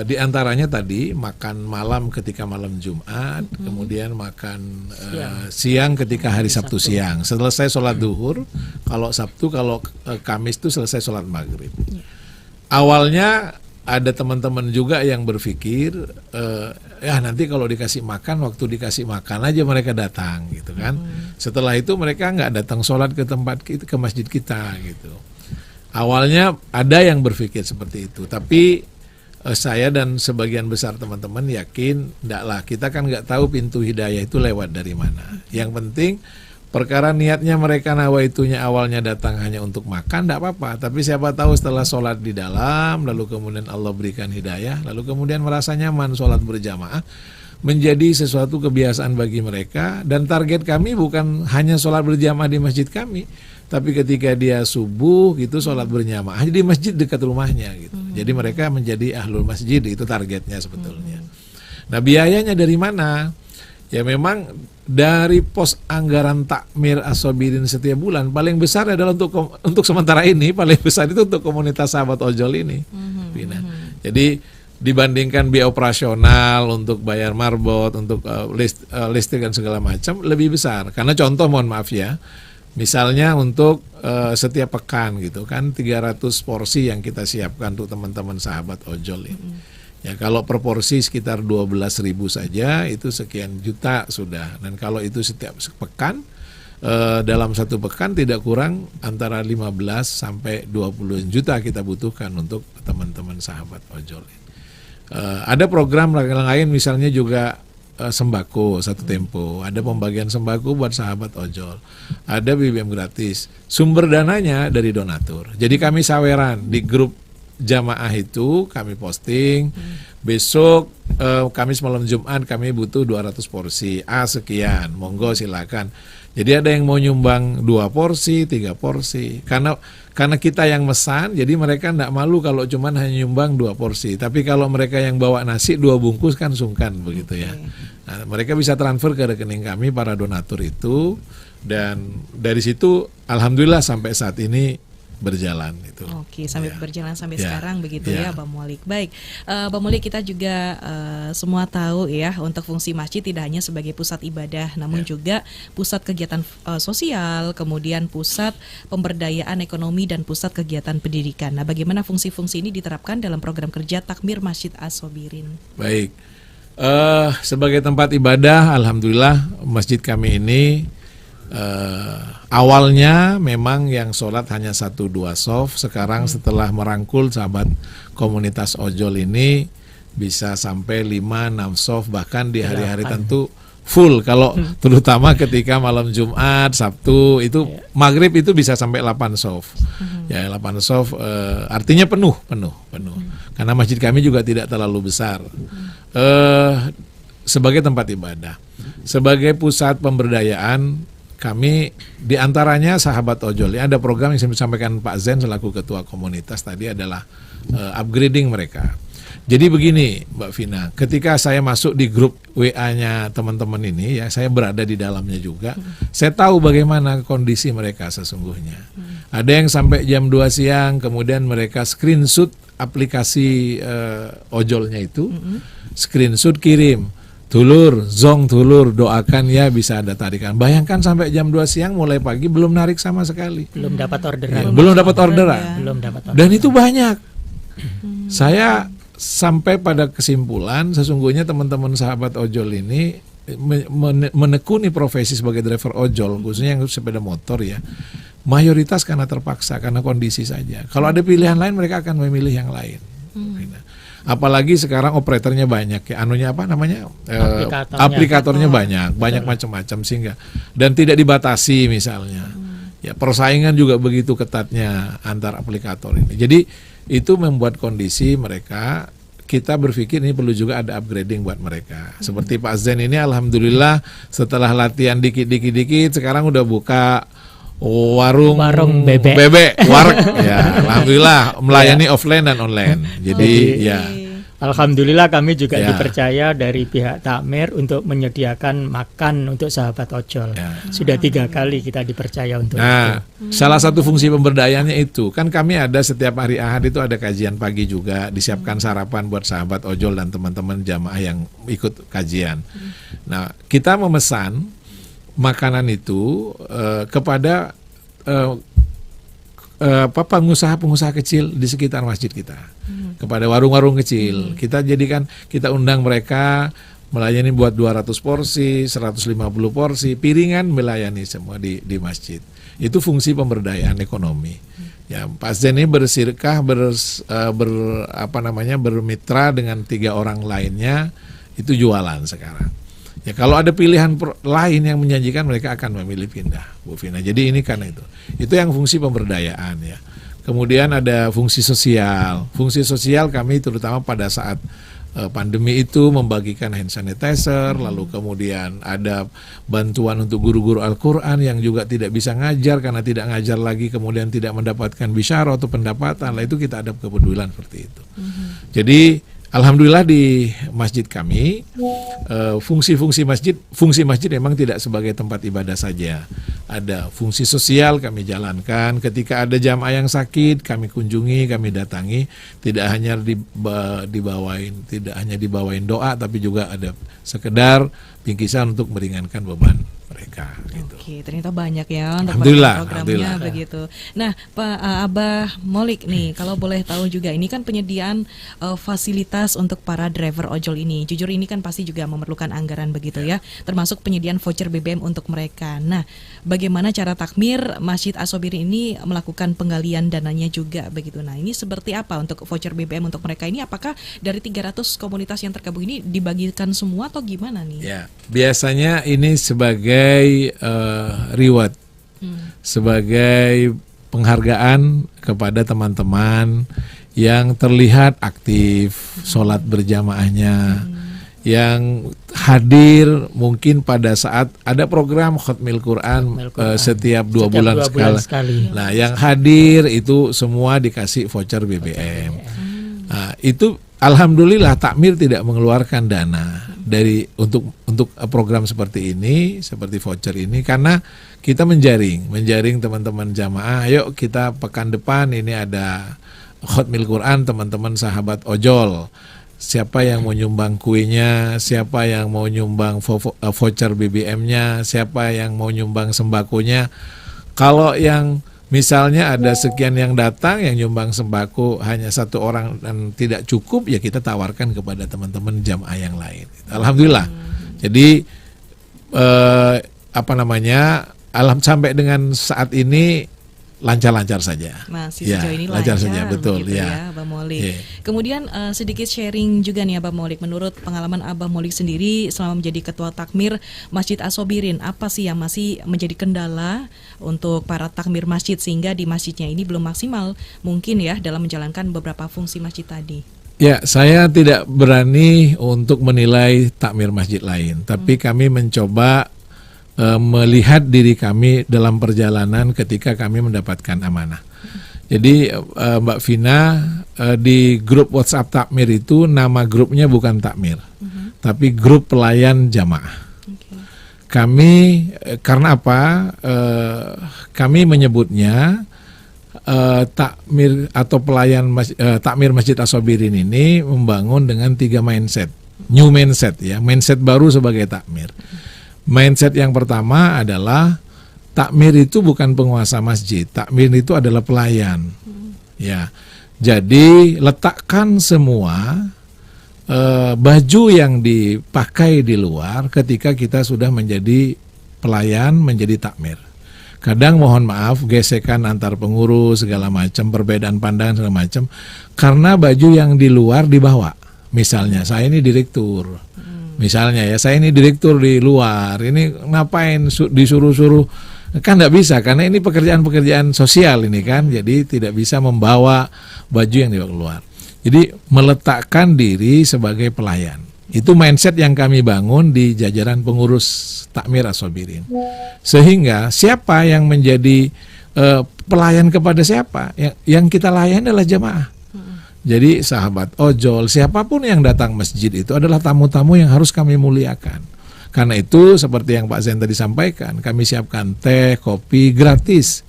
di antaranya tadi makan malam ketika malam Jumat, kemudian makan siang ketika hari Sabtu siang. Selesai sholat duhur, kalau Sabtu, kalau Kamis itu selesai sholat maghrib. Awalnya ada teman-teman juga yang berpikir, ya nanti kalau dikasih makan, waktu dikasih makan aja mereka datang gitu kan. Setelah itu mereka nggak datang sholat ke tempat kita, ke masjid kita gitu. Awalnya ada yang berpikir seperti itu, tapi saya dan sebagian besar teman-teman yakin ndaklah, kita kan nggak tahu pintu hidayah itu lewat dari mana. Yang penting perkara niatnya mereka nawaitunya awalnya datang hanya untuk makan, tidak apa-apa. Tapi siapa tahu setelah sholat di dalam, lalu kemudian Allah berikan hidayah, lalu kemudian merasa nyaman sholat berjamaah, menjadi sesuatu kebiasaan bagi mereka. Dan target kami bukan hanya sholat berjamaah di masjid kami, tapi ketika dia subuh gitu sholat berjamaah di masjid dekat rumahnya gitu. Jadi mereka menjadi ahlul masjid, itu targetnya sebetulnya. Nah, biayanya dari mana? Ya memang dari pos anggaran takmir As-Sabirin setiap bulan paling besar adalah untuk sementara ini paling besar itu untuk komunitas sahabat ojol ini. Jadi dibandingkan biaya operasional untuk bayar marbot, untuk listrik dan segala macam lebih besar. Karena contoh, mohon maaf ya, misalnya untuk setiap pekan gitu kan 300 porsi yang kita siapkan untuk teman-teman sahabat ojol ini. Ya kalau per porsi sekitar 12.000 saja itu sekian juta sudah. Dan kalau itu setiap pekan, dalam satu pekan tidak kurang antara 15 sampai 20 juta kita butuhkan untuk teman-teman sahabat ojol. Ada program lain misalnya juga sembako satu tempo, ada pembagian sembako buat sahabat ojol, ada BBM gratis. Sumber dananya dari donatur. Jadi kami saweran di grup jamaah itu kami posting, besok Kamis malam Jumat kami butuh 200 porsi, sekian, monggo silakan. Jadi ada yang mau nyumbang 2 porsi, 3 porsi. Karena kita yang mesan, jadi mereka tidak malu kalau cuman hanya nyumbang 2 porsi. Tapi kalau mereka yang bawa nasi 2 bungkus kan sungkan begitu ya. Nah, mereka bisa transfer ke rekening kami para donatur itu, dan dari situ alhamdulillah sampai saat ini berjalan itu. Oke, sampai berjalan sampai sekarang begitu ya, Bang Molik. Baik, Bang Molik, kita juga semua tahu ya, untuk fungsi masjid tidak hanya sebagai pusat ibadah, namun juga pusat kegiatan sosial, kemudian pusat pemberdayaan ekonomi dan pusat kegiatan pendidikan. Nah, bagaimana fungsi-fungsi ini diterapkan dalam program kerja Takmir Masjid As-Sobirin? Baik, sebagai tempat ibadah, alhamdulillah masjid kami ini awalnya memang yang sholat hanya 1-2 shaf. Sekarang setelah merangkul sahabat komunitas ojol ini bisa sampai 5-6 shaf, bahkan di hari-hari tentu full. Kalau terutama ketika malam Jumat, Sabtu itu maghrib itu bisa sampai 8 shaf. Ya 8 shaf artinya penuh. Karena masjid kami juga tidak terlalu besar. Sebagai tempat ibadah, sebagai pusat pemberdayaan, kami diantaranya sahabat ojol, ada program yang saya sampaikan Pak Zen selaku ketua komunitas tadi adalah upgrading mereka. Jadi begini Mbak Vina, ketika saya masuk di grup WA-nya teman-teman ini ya, saya berada di dalamnya juga, saya tahu bagaimana kondisi mereka sesungguhnya. Ada yang sampai jam 2 siang, kemudian mereka screenshot aplikasi ojolnya itu, screenshot kirim. Tulur, zong tulur, doakan ya bisa ada tarikan. Bayangkan sampai jam 2 siang mulai pagi belum narik sama sekali. Belum dapat orderan. Belum dapat orderan. Dan itu banyak. Saya sampai pada kesimpulan sesungguhnya teman-teman sahabat ojol ini menekuni profesi sebagai driver ojol, khususnya yang sepeda motor ya. Mayoritas karena terpaksa, karena kondisi saja. Kalau ada pilihan lain mereka akan memilih yang lain. Apalagi sekarang operatornya banyak ya, aplikatornya banyak macam-macam sehingga dan tidak dibatasi misalnya. Ya, persaingan juga begitu ketatnya antar aplikator ini. Jadi itu membuat kondisi mereka, kita berpikir ini perlu juga ada upgrading buat mereka. Seperti Pak Zen ini alhamdulillah setelah latihan dikit sekarang udah buka warung bebek wareg ya, alhamdulillah melayani offline dan online. Jadi alhamdulillah kami juga dipercaya dari pihak Takmir untuk menyediakan makan untuk sahabat ojol. Sudah 3 kali kita dipercaya untuk itu. Salah satu fungsi pemberdayaannya itu kan kami ada setiap hari Ahad itu ada kajian pagi juga, disiapkan sarapan buat sahabat ojol dan teman-teman jamaah yang ikut kajian. Nah, kita memesan makanan itu kepada pengusaha-pengusaha kecil di sekitar masjid kita, kepada warung-warung kecil. Kita jadikan, kita undang mereka melayani buat 200 porsi, 150 porsi, piringan melayani semua di masjid. Itu fungsi pemberdayaan ekonomi. Ya, Pak Zen ini bersirkah bermitra dengan 3 orang lainnya, itu jualan sekarang. Ya, kalau ada pilihan lain yang menjanjikan mereka akan memilih pindah, Bu Vina. Jadi ini karena itu yang fungsi pemberdayaan ya. Kemudian ada fungsi sosial. Fungsi sosial kami terutama pada saat pandemi itu membagikan hand sanitizer, lalu kemudian ada bantuan untuk guru-guru Al-Quran yang juga tidak bisa ngajar karena tidak ngajar lagi, kemudian tidak mendapatkan bisyarah atau pendapatan. Lah itu kita ada kepedulian seperti itu. Jadi alhamdulillah di masjid kami fungsi masjid memang tidak sebagai tempat ibadah saja. Ada fungsi sosial kami jalankan. Ketika ada jamaah yang sakit kami kunjungi, kami datangi. Tidak hanya dibawain doa, tapi juga ada sekedar bingkisan untuk meringankan beban mereka. Gitu. Oke, ternyata banyak ya untuk programnya begitu. Nah, Pak Abah Molik nih, kalau boleh tahu juga ini kan penyediaan fasilitas untuk para driver ojol ini. Jujur ini kan pasti juga memerlukan anggaran begitu ya, termasuk penyediaan voucher BBM untuk mereka. Nah, bagaimana cara Takmir Masjid As-Sobirin ini melakukan penggalian dananya juga begitu. Nah, ini seperti apa untuk voucher BBM untuk mereka ini? Apakah dari 300 komunitas yang tergabung ini dibagikan semua atau gimana nih? Ya, biasanya ini sebagai reward, sebagai penghargaan kepada teman-teman yang terlihat aktif sholat berjamaahnya, yang hadir mungkin pada saat ada program Khatmil Quran, setiap 2 bulan sekali. Nah, yang hadir itu semua dikasih voucher BBM. Nah, itu alhamdulillah takmir tidak mengeluarkan dana untuk program seperti ini, seperti voucher ini, karena kita menjaring teman-teman jamaah. Ayo kita pekan depan ini ada Khatmil Quran, teman-teman sahabat ojol. Siapa yang mau nyumbang kuenya, siapa yang mau nyumbang voucher BBM-nya, siapa yang mau nyumbang sembakonya. Kalau yang misalnya ada sekian yang datang yang nyumbang sembako hanya 1 orang dan tidak cukup, ya kita tawarkan kepada teman-teman jamaah yang lain. Alhamdulillah. Jadi sampai dengan saat ini lancar-lancar saja. Masih sejauh ini lancar saja, betul gitu ya, Abah Maulik. Kemudian sedikit sharing juga nih Abah Maulik, menurut pengalaman Abah Maulik sendiri selama menjadi ketua takmir Masjid As-Sobirin, apa sih yang masih menjadi kendala untuk para takmir masjid sehingga di masjidnya ini belum maksimal mungkin ya dalam menjalankan beberapa fungsi masjid tadi? Ya, saya tidak berani untuk menilai takmir masjid lain, tapi kami mencoba melihat diri kami dalam perjalanan ketika kami mendapatkan amanah. Jadi Mbak Vina, di grup WhatsApp takmir itu nama grupnya bukan takmir, tapi grup pelayan jamaah. Kami karena apa? Kami menyebutnya takmir atau pelayan takmir Masjid As-Sobirin ini membangun dengan 3 mindset, new mindset ya, mindset baru sebagai takmir. Mindset yang pertama adalah takmir itu bukan penguasa masjid, takmir itu adalah pelayan. Ya, jadi letakkan semua baju yang dipakai di luar ketika kita sudah menjadi pelayan, menjadi takmir. Kadang mohon maaf gesekan antar pengurus segala macam, perbedaan pandangan segala macam, karena baju yang di luar dibawa. Misalnya saya ini direktur. Misalnya ya, saya ini direktur di luar, ini ngapain disuruh-suruh, kan nggak bisa, karena ini pekerjaan-pekerjaan sosial ini kan, jadi tidak bisa membawa baju yang dibawa keluar. Jadi meletakkan diri sebagai pelayan, itu mindset yang kami bangun di jajaran pengurus takmir As-Sobirin. Sehingga siapa yang menjadi pelayan kepada siapa, yang kita layani adalah jamaah. Jadi sahabat ojol, siapapun yang datang masjid itu adalah tamu-tamu yang harus kami muliakan. Karena itu seperti yang Pak Zain tadi sampaikan, kami siapkan teh, kopi gratis,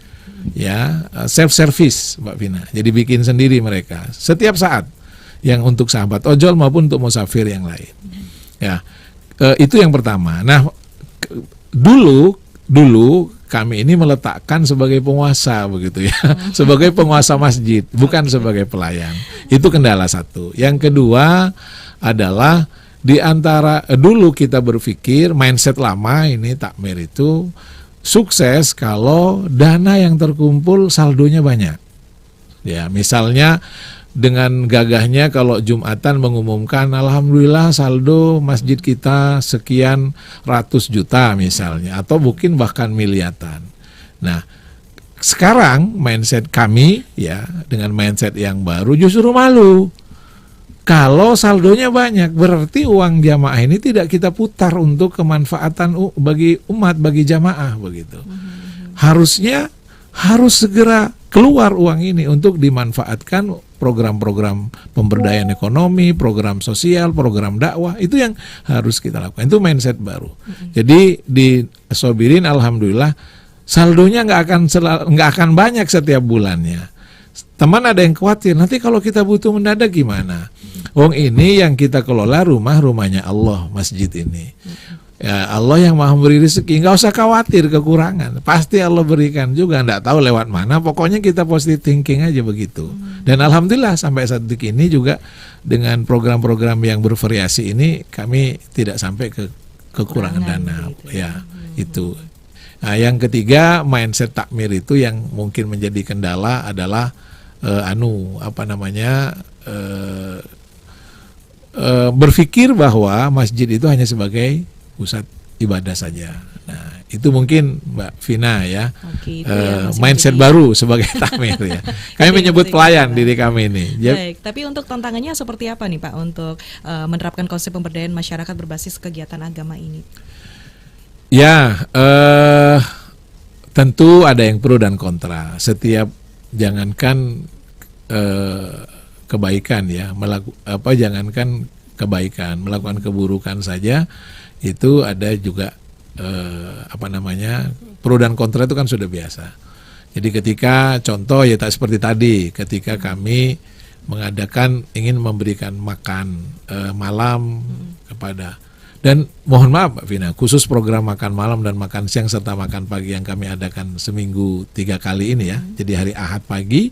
ya, self service Mbak Vina. Jadi bikin sendiri mereka setiap saat, yang untuk sahabat ojol maupun untuk musafir yang lain. Ya, itu yang pertama. Nah, dulu kami ini meletakkan sebagai penguasa begitu ya, sebagai penguasa masjid, bukan sebagai pelayan. Itu kendala satu. Yang kedua adalah di antara dulu kita berpikir mindset lama ini takmir itu sukses kalau dana yang terkumpul saldonya banyak. Ya, misalnya dengan gagahnya kalau Jumatan mengumumkan alhamdulillah saldo masjid kita sekian ratus juta misalnya, atau mungkin bahkan miliaran. Nah, sekarang mindset kami ya dengan mindset yang baru justru malu. Kalau saldonya banyak, berarti uang jamaah ini tidak kita putar untuk kemanfaatan bagi umat, bagi jamaah begitu. Harusnya harus segera keluar uang ini untuk dimanfaatkan program-program pemberdayaan ekonomi, program sosial, program dakwah, itu yang harus kita lakukan. Itu mindset baru. Jadi di Sobirin alhamdulillah saldonya nggak akan banyak setiap bulannya. Teman ada yang khawatir, nanti kalau kita butuh mendadak gimana? Ini yang kita kelola rumahnya Allah, masjid ini. Ya, Allah yang maha memberi rezeki, nggak usah khawatir kekurangan, pasti Allah berikan juga, nggak tahu lewat mana, pokoknya kita positive thinking aja begitu. Dan alhamdulillah sampai saat ini juga dengan program-program yang bervariasi ini kami tidak sampai ke kekurangan dana gitu. Ya itu. Nah, yang ketiga mindset takmir itu yang mungkin menjadi kendala adalah berpikir bahwa masjid itu hanya sebagai pusat ibadah saja. Nah, itu mungkin Mbak Vina ya, Oke, itu mindset jadi baru sebagai takmir ya. Kami menyebut pelayan diri kami ini. Baik, tapi untuk tantangannya seperti apa nih Pak untuk menerapkan konsep pemberdayaan masyarakat berbasis kegiatan agama ini? Ya, tentu ada yang pro dan kontra. Setiap jangankan kebaikan ya, jangankan kebaikan, melakukan keburukan saja itu ada juga pro dan kontra itu kan sudah biasa. Jadi ketika contoh ya tak seperti tadi, ketika kami ingin memberikan makan malam kepada, dan mohon maaf Mbak Vina, khusus program makan malam dan makan siang serta makan pagi yang kami adakan seminggu 3 kali ini ya. Jadi hari Ahad pagi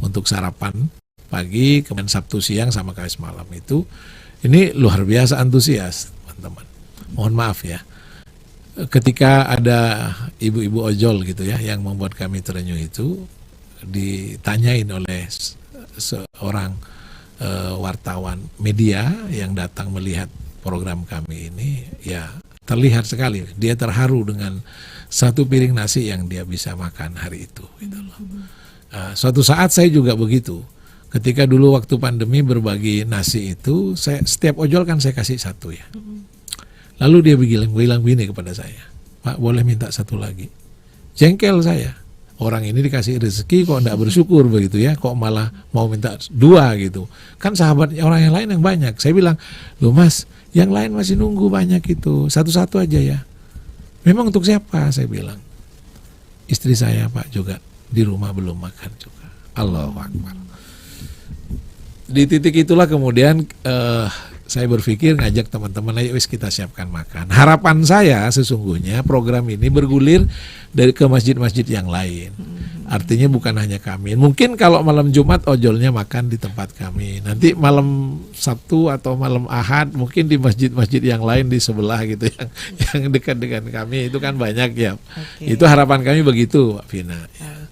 untuk sarapan pagi, kemudian Sabtu siang sama Kamis malam itu, ini luar biasa antusias teman-teman. Mohon maaf ya, ketika ada ibu-ibu ojol gitu ya yang membuat kami terenyuh itu, ditanyain oleh seorang wartawan media yang datang melihat program kami ini, ya terlihat sekali dia terharu dengan satu piring nasi yang dia bisa makan hari itu gitu loh. Suatu saat saya juga begitu. Ketika dulu waktu pandemi berbagi nasi itu, setiap ojol kan saya kasih 1 ya. Lalu dia bilang begini kepada saya, Pak boleh minta 1 lagi. Jengkel saya, orang ini dikasih rezeki kok enggak bersyukur begitu ya, kok malah mau minta 2 gitu. Kan sahabat orang yang lain yang banyak. Saya bilang, loh Mas, yang lain masih nunggu banyak itu, 1-1 aja ya. Memang untuk siapa? Saya bilang, istri saya Pak juga di rumah belum makan juga. Allahu Akbar. Di titik itulah kemudian saya berpikir ngajak teman-teman, ayo wis kita siapkan makan. Harapan saya sesungguhnya program ini bergulir ke masjid-masjid yang lain. Artinya bukan hanya kami. Mungkin kalau malam Jumat ojolnya makan di tempat kami. Nanti malam Sabtu atau malam Ahad mungkin di masjid-masjid yang lain di sebelah gitu yang dekat dengan kami itu kan banyak ya. Okay. Itu harapan kami begitu, Pak Vina.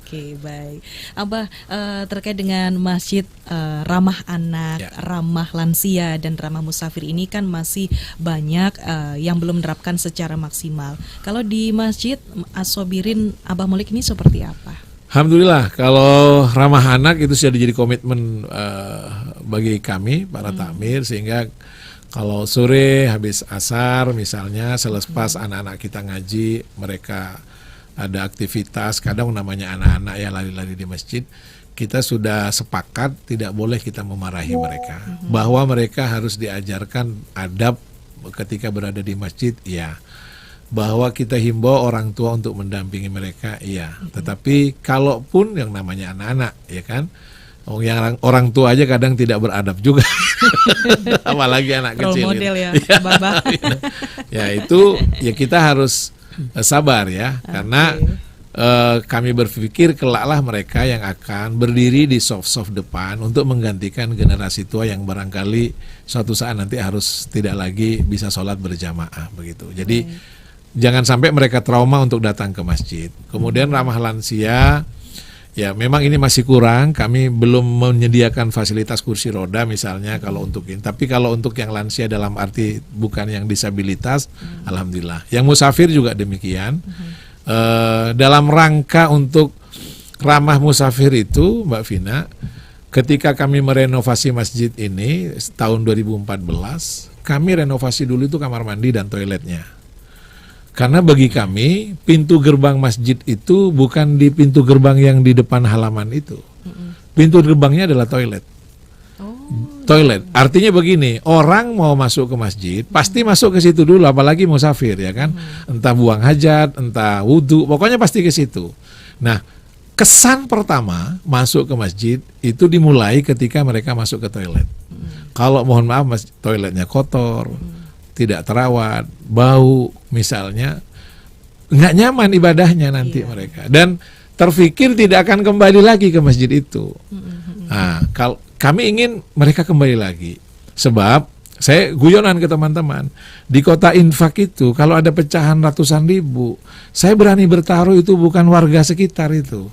Oke, baik. Abah, terkait dengan masjid ramah anak, ramah lansia dan ramah musafir ini kan masih banyak yang belum menerapkan secara maksimal. Kalau di Masjid As-Sobirin Abah Molik ini seperti apa? Alhamdulillah, kalau ramah anak itu sudah jadi komitmen bagi kami para takmir, sehingga kalau sore habis asar misalnya selepas anak-anak kita ngaji, mereka ada aktivitas, kadang namanya anak-anak ya lari-lari di masjid, kita sudah sepakat tidak boleh kita memarahi mereka, bahwa mereka harus diajarkan adab ketika berada di masjid, ya. Bahwa kita himbau orang tua untuk mendampingi mereka, iya. Tetapi kalaupun yang namanya anak-anak, ya kan, yang orang tua aja kadang tidak beradab juga, apalagi anak kecil. Model ya, Baba. Ya itu, ya kita harus sabar ya, karena kami berpikir kelaklah mereka yang akan berdiri di soft depan untuk menggantikan generasi tua yang barangkali suatu saat nanti harus tidak lagi bisa sholat berjamaah begitu. Jadi jangan sampai mereka trauma untuk datang ke masjid. Kemudian ramah lansia, ya memang ini masih kurang. Kami belum menyediakan fasilitas kursi roda misalnya kalau untuk ini. Tapi kalau untuk yang lansia dalam arti bukan yang disabilitas, alhamdulillah. Yang musafir juga demikian. Dalam rangka untuk ramah musafir itu, Mbak Vina, ketika kami merenovasi masjid ini tahun 2014, kami renovasi dulu itu kamar mandi dan toiletnya. Karena bagi kami pintu gerbang masjid itu bukan di pintu gerbang yang di depan halaman itu. Pintu gerbangnya adalah toilet. Toilet. Artinya begini, orang mau masuk ke masjid pasti masuk ke situ dulu, apalagi musafir ya kan. Entah buang hajat, entah wudhu, pokoknya pasti ke situ. Nah, kesan pertama masuk ke masjid itu dimulai ketika mereka masuk ke toilet. Kalau mohon maaf toiletnya kotor, tidak terawat, bau misalnya, nggak nyaman ibadahnya nanti mereka, dan terfikir tidak akan kembali lagi ke masjid itu. Nah, kalau kami ingin mereka kembali lagi, sebab saya guyonan ke teman-teman di kota infak itu kalau ada pecahan ratusan ribu, saya berani bertaruh itu bukan warga sekitar itu,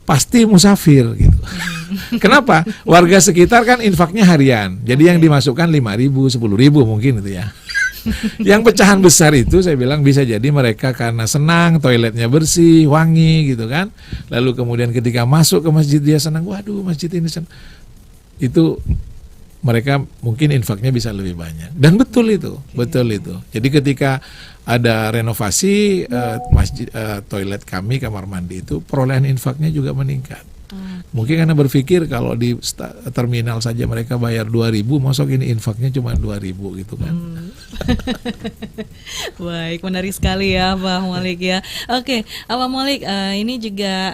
pasti musafir gitu. Kenapa? Warga sekitar kan infaknya harian, jadi yang dimasukkan 5.000, 10.000 mungkin itu ya. Yang pecahan besar itu saya bilang bisa jadi mereka karena senang toiletnya bersih, wangi gitu kan. Lalu kemudian ketika masuk ke masjid dia senang, waduh masjid ini senang. Itu mereka mungkin infaknya bisa lebih banyak. Dan betul itu. Jadi ketika ada renovasi masjid, toilet kami, kamar mandi itu perolehan infaknya juga meningkat. Mungkin karena berpikir kalau di terminal saja mereka bayar 2.000, masuk ini infaknya cuma 2.000 gitu kan. Baik, menarik sekali ya Abah Maulik ya. Oke, Abah Maulik, ini juga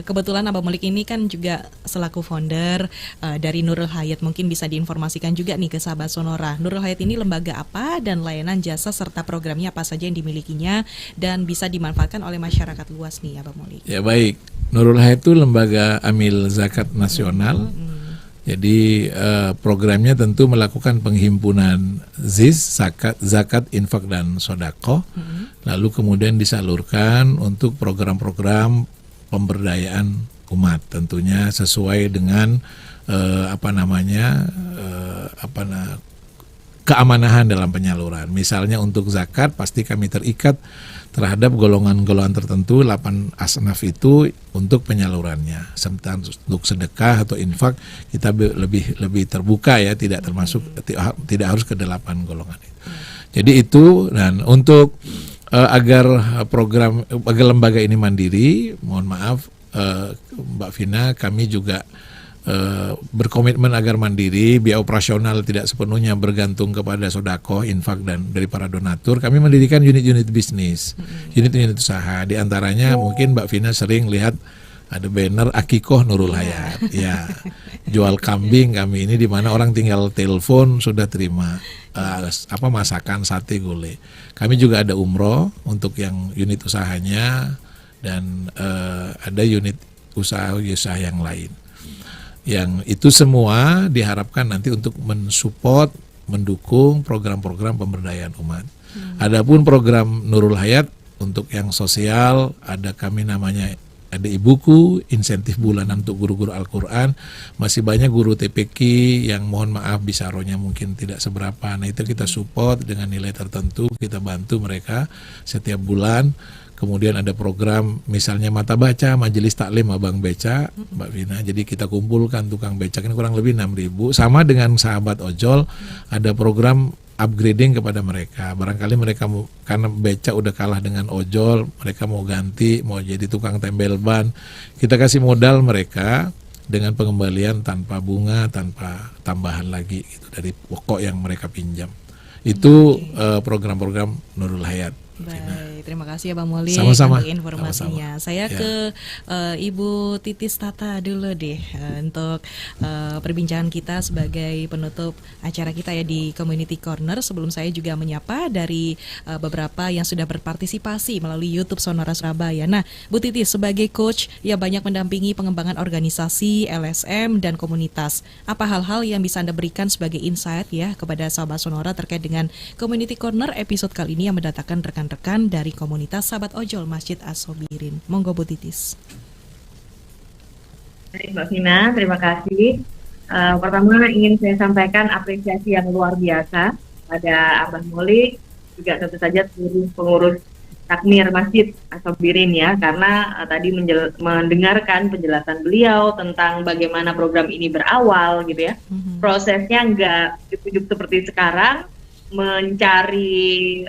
kebetulan Abah Maulik ini kan juga selaku founder dari Nurul Hayat. Mungkin bisa diinformasikan juga nih ke sahabat Sonora. Nurul Hayat ini lembaga apa dan layanan jasa serta programnya apa saja yang dimilikinya dan bisa dimanfaatkan oleh masyarakat luas nih Abah Maulik. Ya baik, Nurul Hayat itu lembaga amil zakat nasional. Jadi programnya tentu melakukan penghimpunan ZIS, zakat, infak dan sodako, lalu kemudian disalurkan untuk program-program pemberdayaan umat, tentunya sesuai dengan keamanahan dalam penyaluran. Misalnya untuk zakat pasti kami terikat terhadap golongan-golongan tertentu 8 asnaf itu untuk penyalurannya. Sementara untuk sedekah atau infak kita lebih terbuka ya, tidak termasuk tidak harus ke 8 golongan itu. Jadi itu, dan untuk agar lembaga ini mandiri, mohon maaf Mbak Vina, kami juga berkomitmen agar mandiri, biaya operasional tidak sepenuhnya bergantung kepada sodako, infak dan dari para donatur. Kami mendirikan unit-unit bisnis, unit-unit usaha. Di antaranya mungkin Mbak Vina sering lihat ada banner Akikoh Nurul Hayat, ya, jual kambing kami ini, di mana orang tinggal telepon sudah terima masakan sate gulai. Kami juga ada umroh untuk yang unit usahanya, dan ada unit usaha yang lain. Yang itu semua diharapkan nanti untuk mensupport, mendukung program-program pemberdayaan umat. Adapun program Nurul Hayat untuk yang sosial, ada kami namanya ada ibuku, insentif bulanan untuk guru-guru Al-Quran. Masih banyak guru TPQ yang mohon maaf bisaronya mungkin tidak seberapa. Nah itu kita support dengan nilai tertentu, kita bantu mereka setiap bulan. Kemudian ada program misalnya mata baca, majelis taklim Abang Beca, Mbak Vina. Jadi kita kumpulkan tukang becak ini kurang lebih 6.000. Sama dengan sahabat ojol, ada program upgrading kepada mereka. Barangkali mereka karena beca udah kalah dengan ojol, mereka mau ganti, mau jadi tukang tembel ban. Kita kasih modal mereka dengan pengembalian tanpa bunga, tanpa tambahan lagi gitu dari pokok yang mereka pinjam. Itu program-program Nurul Hayat. Baik, terima kasih ya Bang Maulik untuk informasinya. Saya ke Ibu Titis Tata dulu deh untuk perbincangan kita sebagai penutup acara kita ya di Community Corner. Sebelum saya juga menyapa dari beberapa yang sudah berpartisipasi melalui YouTube Sonora Surabaya. Nah, Bu Titis sebagai coach yang banyak mendampingi pengembangan organisasi, LSM dan komunitas, apa hal-hal yang bisa Anda berikan sebagai insight ya kepada sahabat Sonora terkait dengan Community Corner episode kali ini yang mendatangkan rekan dari komunitas Sahabat Ojol Masjid As-Sobirin. Monggo Bu Titis. Mbak Vina, terima kasih. Pertama ingin saya sampaikan apresiasi yang luar biasa pada Abah Maulik, juga tentu saja seluruh pengurus takmir Masjid As-Sobirin ya, karena tadi mendengarkan penjelasan beliau tentang bagaimana program ini berawal gitu ya. Prosesnya nggak ujuk-ujuk seperti sekarang, mencari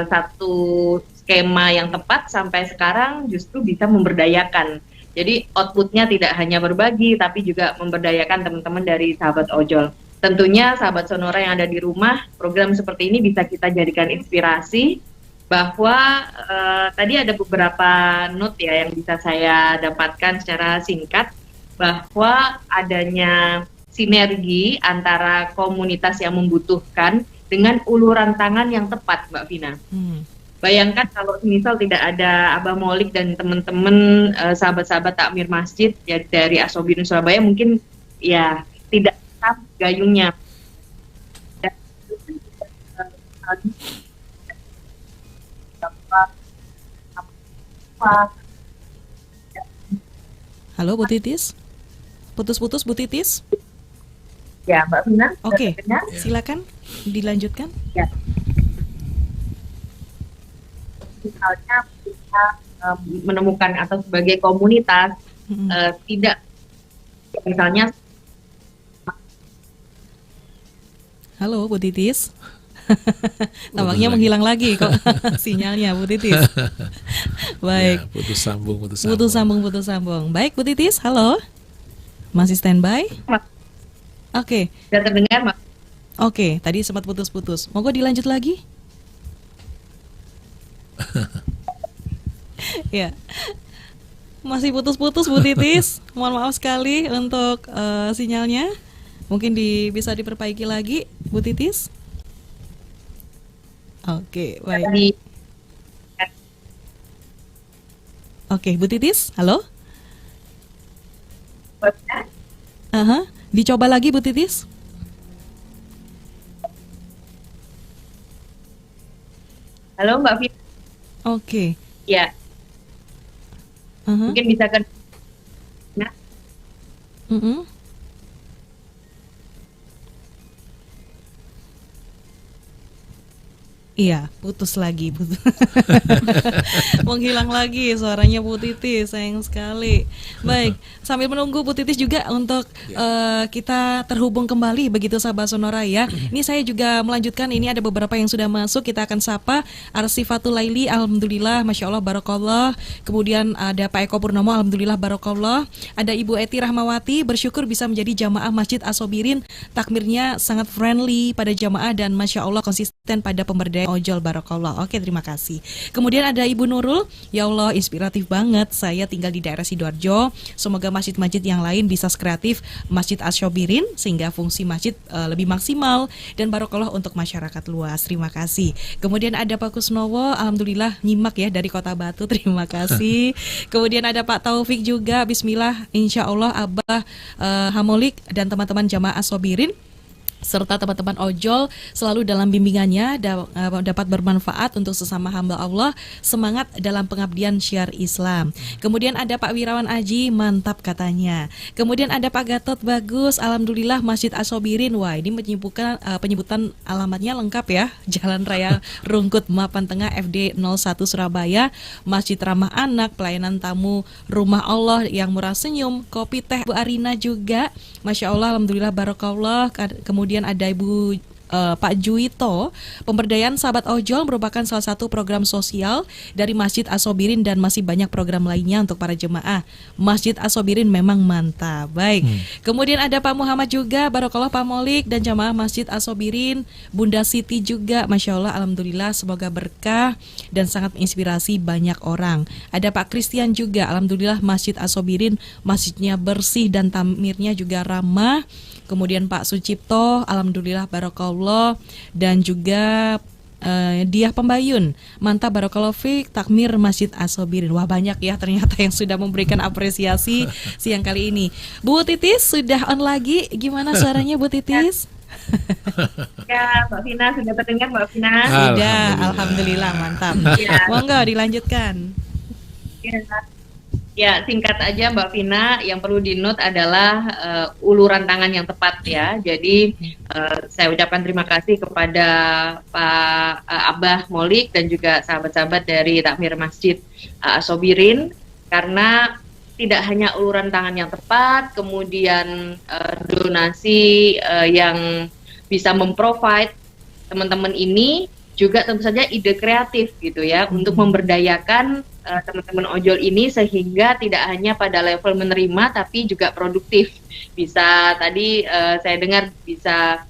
satu skema yang tepat sampai sekarang justru bisa memberdayakan. Jadi outputnya tidak hanya berbagi tapi juga memberdayakan teman-teman dari sahabat ojol. Tentunya sahabat Sonora yang ada di rumah, program seperti ini bisa kita jadikan inspirasi bahwa tadi ada beberapa note ya yang bisa saya dapatkan secara singkat, bahwa adanya sinergi antara komunitas yang membutuhkan dengan uluran tangan yang tepat, Mbak Vina. Bayangkan kalau misal tidak ada Abah Maulik dan teman-teman sahabat-sahabat takmir masjid ya, dari As-Sobirin Surabaya, mungkin ya tidak tetap gayungnya. Halo Bu Titis, putus-putus Bu Titis. Ya Mbak Vina. Oke, silakan dilanjutkan. Ya. misalnya kita menemukan atau sebagai komunitas tidak misalnya. Halo Bu Titis. Tampaknya menghilang lagi kok sinyalnya Bu Titis. Baik. Ya, putus sambung. Baik Bu Titis, halo. Masih standby? Oke. Sudah terdengar, Mak? Oke, tadi sempat putus-putus. Mau dilanjut lagi? Ya. Masih putus-putus Bu Titis. Mohon maaf sekali untuk sinyalnya. Mungkin bisa diperbaiki lagi Bu Titis. Oke, baik. Oke, Bu Titis, halo. Dicoba lagi Bu Titis. Halo Mbak Vina. Oke. Ya. Mungkin bisa kan. Iya, putus lagi. Menghilang lagi suaranya Bu Titis, sayang sekali. Baik, sambil menunggu Bu Titis juga untuk kita terhubung kembali begitu sahabat Sonora ya. Ini saya juga melanjutkan, ini ada beberapa yang sudah masuk, kita akan sapa. Arsifatul Laili, alhamdulillah, Masya Allah, Barakallah. Kemudian ada Pak Eko Purnomo, alhamdulillah, Barakallah. Ada Ibu Eti Rahmawati, bersyukur bisa menjadi jamaah Masjid As-Sobirin. Takmirnya sangat friendly pada jamaah dan Masya Allah konsisten pada pemberdayaan ojol, barakallah. Oke, terima kasih. Kemudian ada Ibu Nurul, ya Allah inspiratif banget. Saya tinggal di daerah Sidoarjo. Semoga masjid-masjid yang lain bisa sekreatif Masjid As-Sobirin sehingga fungsi masjid lebih maksimal dan barakallah untuk masyarakat luas. Terima kasih. Kemudian ada Pak Kusnowo, alhamdulillah nyimak ya dari Kota Batu. Terima kasih. Kemudian ada Pak Taufik juga, bismillah, insya Allah Abah Hamolik dan teman-teman jamaah As-Sobirin serta teman-teman ojol selalu dalam bimbingannya dapat bermanfaat untuk sesama hamba Allah, semangat dalam pengabdian syiar Islam. Kemudian ada Pak Wirawan Aji, mantap katanya. Kemudian ada Pak Gatot, bagus, alhamdulillah Masjid As-Sobirin. Wah, ini penyebutan alamatnya lengkap ya. Jalan Raya Rungkut, Mapan Tengah, FD 01 Surabaya. Masjid ramah anak, pelayanan tamu, rumah Allah yang murah senyum, kopi teh Bu Arina juga. Masya Allah, alhamdulillah, barakallah. Kemudian ada Ibu Pak Juito, pemberdayaan sahabat ojol merupakan salah satu program sosial dari Masjid As-Sobirin dan masih banyak program lainnya untuk para jemaah. Masjid As-Sobirin memang mantap. Baik. Kemudian ada Pak Muhammad juga, barakallah Pak Molik dan jemaah Masjid As-Sobirin, Bunda Siti juga, Masya Allah, alhamdulillah, semoga berkah dan sangat menginspirasi banyak orang. Ada Pak Christian juga, alhamdulillah Masjid As-Sobirin masjidnya bersih dan tamirnya juga ramah. Kemudian Pak Sucipto, alhamdulillah, barakallah, dan juga Diah Pembayun, mantap, barakallah fik, takmir Masjid As-Sobirin. Wah, banyak ya ternyata yang sudah memberikan apresiasi siang kali ini. Bu Titis sudah on lagi, gimana suaranya Bu Titis? Ya, Mbak Vina, sudah terdengar Mbak Vina? Sudah, alhamdulillah, mantap. Ya. Monggo dilanjutkan. Ya, singkat aja Mbak Vina, yang perlu di-note adalah uluran tangan yang tepat ya. Jadi saya ucapkan terima kasih kepada Pak Abah Molik dan juga sahabat-sahabat dari Takmir Masjid As-Sobirin, karena tidak hanya uluran tangan yang tepat, kemudian donasi yang bisa memprovide teman-teman ini, juga tentu saja ide kreatif gitu ya untuk memberdayakan teman-teman ojol ini sehingga tidak hanya pada level menerima tapi juga produktif. Bisa tadi saya dengar bisa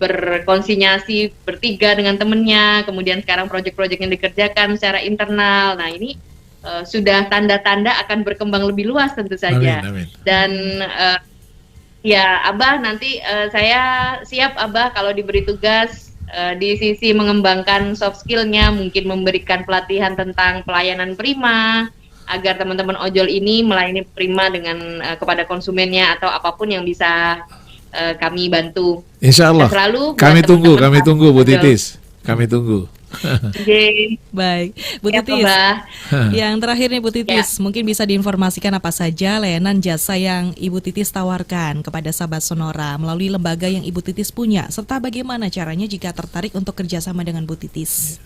berkonsinyasi bertiga dengan temennya, kemudian sekarang proyek-proyek yang dikerjakan secara internal. Nah, ini sudah tanda-tanda akan berkembang lebih luas tentu saja. Amin, amin. Dan ya Abah nanti saya siap Abah kalau diberi tugas di sisi mengembangkan soft skill-nya, mungkin memberikan pelatihan tentang pelayanan prima agar teman-teman ojol ini melayani prima dengan kepada konsumennya atau apapun yang bisa kami bantu. Insya Allah. Kami tunggu Bu Titis. Kami tunggu. Baik, Bu Titis. Yang terakhir nih Bu Titis, mungkin bisa diinformasikan apa saja layanan jasa yang Ibu Titis tawarkan kepada sahabat Sonora melalui lembaga yang Ibu Titis punya, serta bagaimana caranya jika tertarik untuk kerjasama dengan Bu Titis.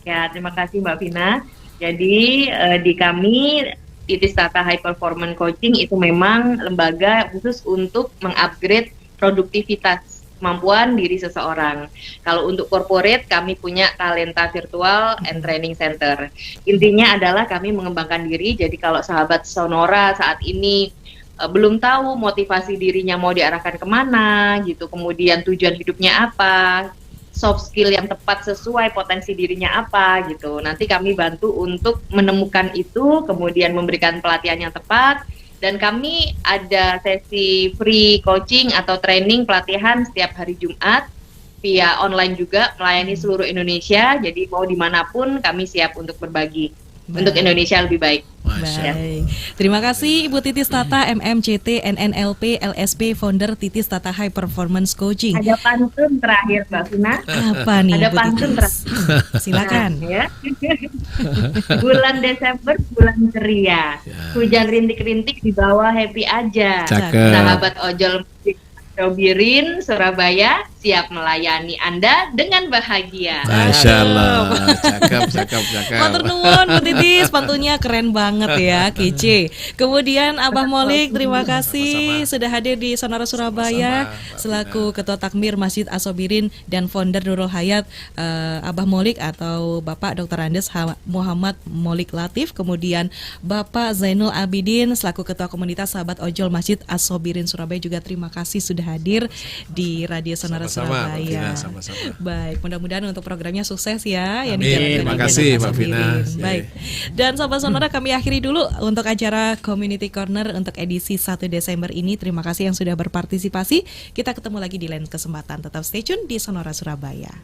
Ya, terima kasih Mbak Vina. Jadi di kami Titis Tata High Performance Coaching itu memang lembaga khusus untuk mengupgrade produktivitas kemampuan diri seseorang. Kalau untuk corporate kami punya Talenta Virtual and Training Center. Intinya adalah kami mengembangkan diri. Jadi kalau sahabat Sonora saat ini belum tahu motivasi dirinya mau diarahkan kemana gitu, kemudian tujuan hidupnya apa, soft skill yang tepat sesuai potensi dirinya apa gitu. Nanti kami bantu untuk menemukan itu, kemudian memberikan pelatihan yang tepat. Dan kami ada sesi free coaching atau training pelatihan setiap hari Jumat via online juga, melayani seluruh Indonesia. Jadi mau dimanapun kami siap untuk berbagi untuk Indonesia lebih baik. Baik. Terima kasih Ibu Titis Tata, MMCT, NNLP, LSP, founder Titis Tata High Performance Coaching. Ada pantun terakhir Mbak Vina. Apa nih? Ada Bu pantun Titis? Silakan. Nah, ya. Bulan Desember bulan ceria. Hujan rintik-rintik di bawah happy aja. Cakep. Sahabat ojol Sobirin Surabaya siap melayani Anda dengan bahagia. Masya Allah, cakep. Matur nuwun Bu Titis, pantunnya keren banget ya, kece. Kemudian Abah Molik, terima kasih sudah hadir di Sonora Surabaya selaku Ketua Takmir Masjid Asobirin dan founder Nurul Hayat. Abah Molik atau Bapak Dr. Andes Muhammad Molik Latif, kemudian Bapak Zainul Abidin selaku Ketua Komunitas Sahabat Ojol Masjid Asobirin Surabaya juga terima kasih sudah hadir di Radio Sonora Surabaya. Sama-sama. Baik, mudah-mudahan untuk programnya sukses ya yang Amin. Terima kasih Mbak Vina. Baik. Dan Sobat Sonora, kami akhiri dulu untuk acara Community Corner untuk edisi 1 Desember ini. Terima kasih yang sudah berpartisipasi. Kita ketemu lagi di lain kesempatan. Tetap stay tune di Sonora Surabaya.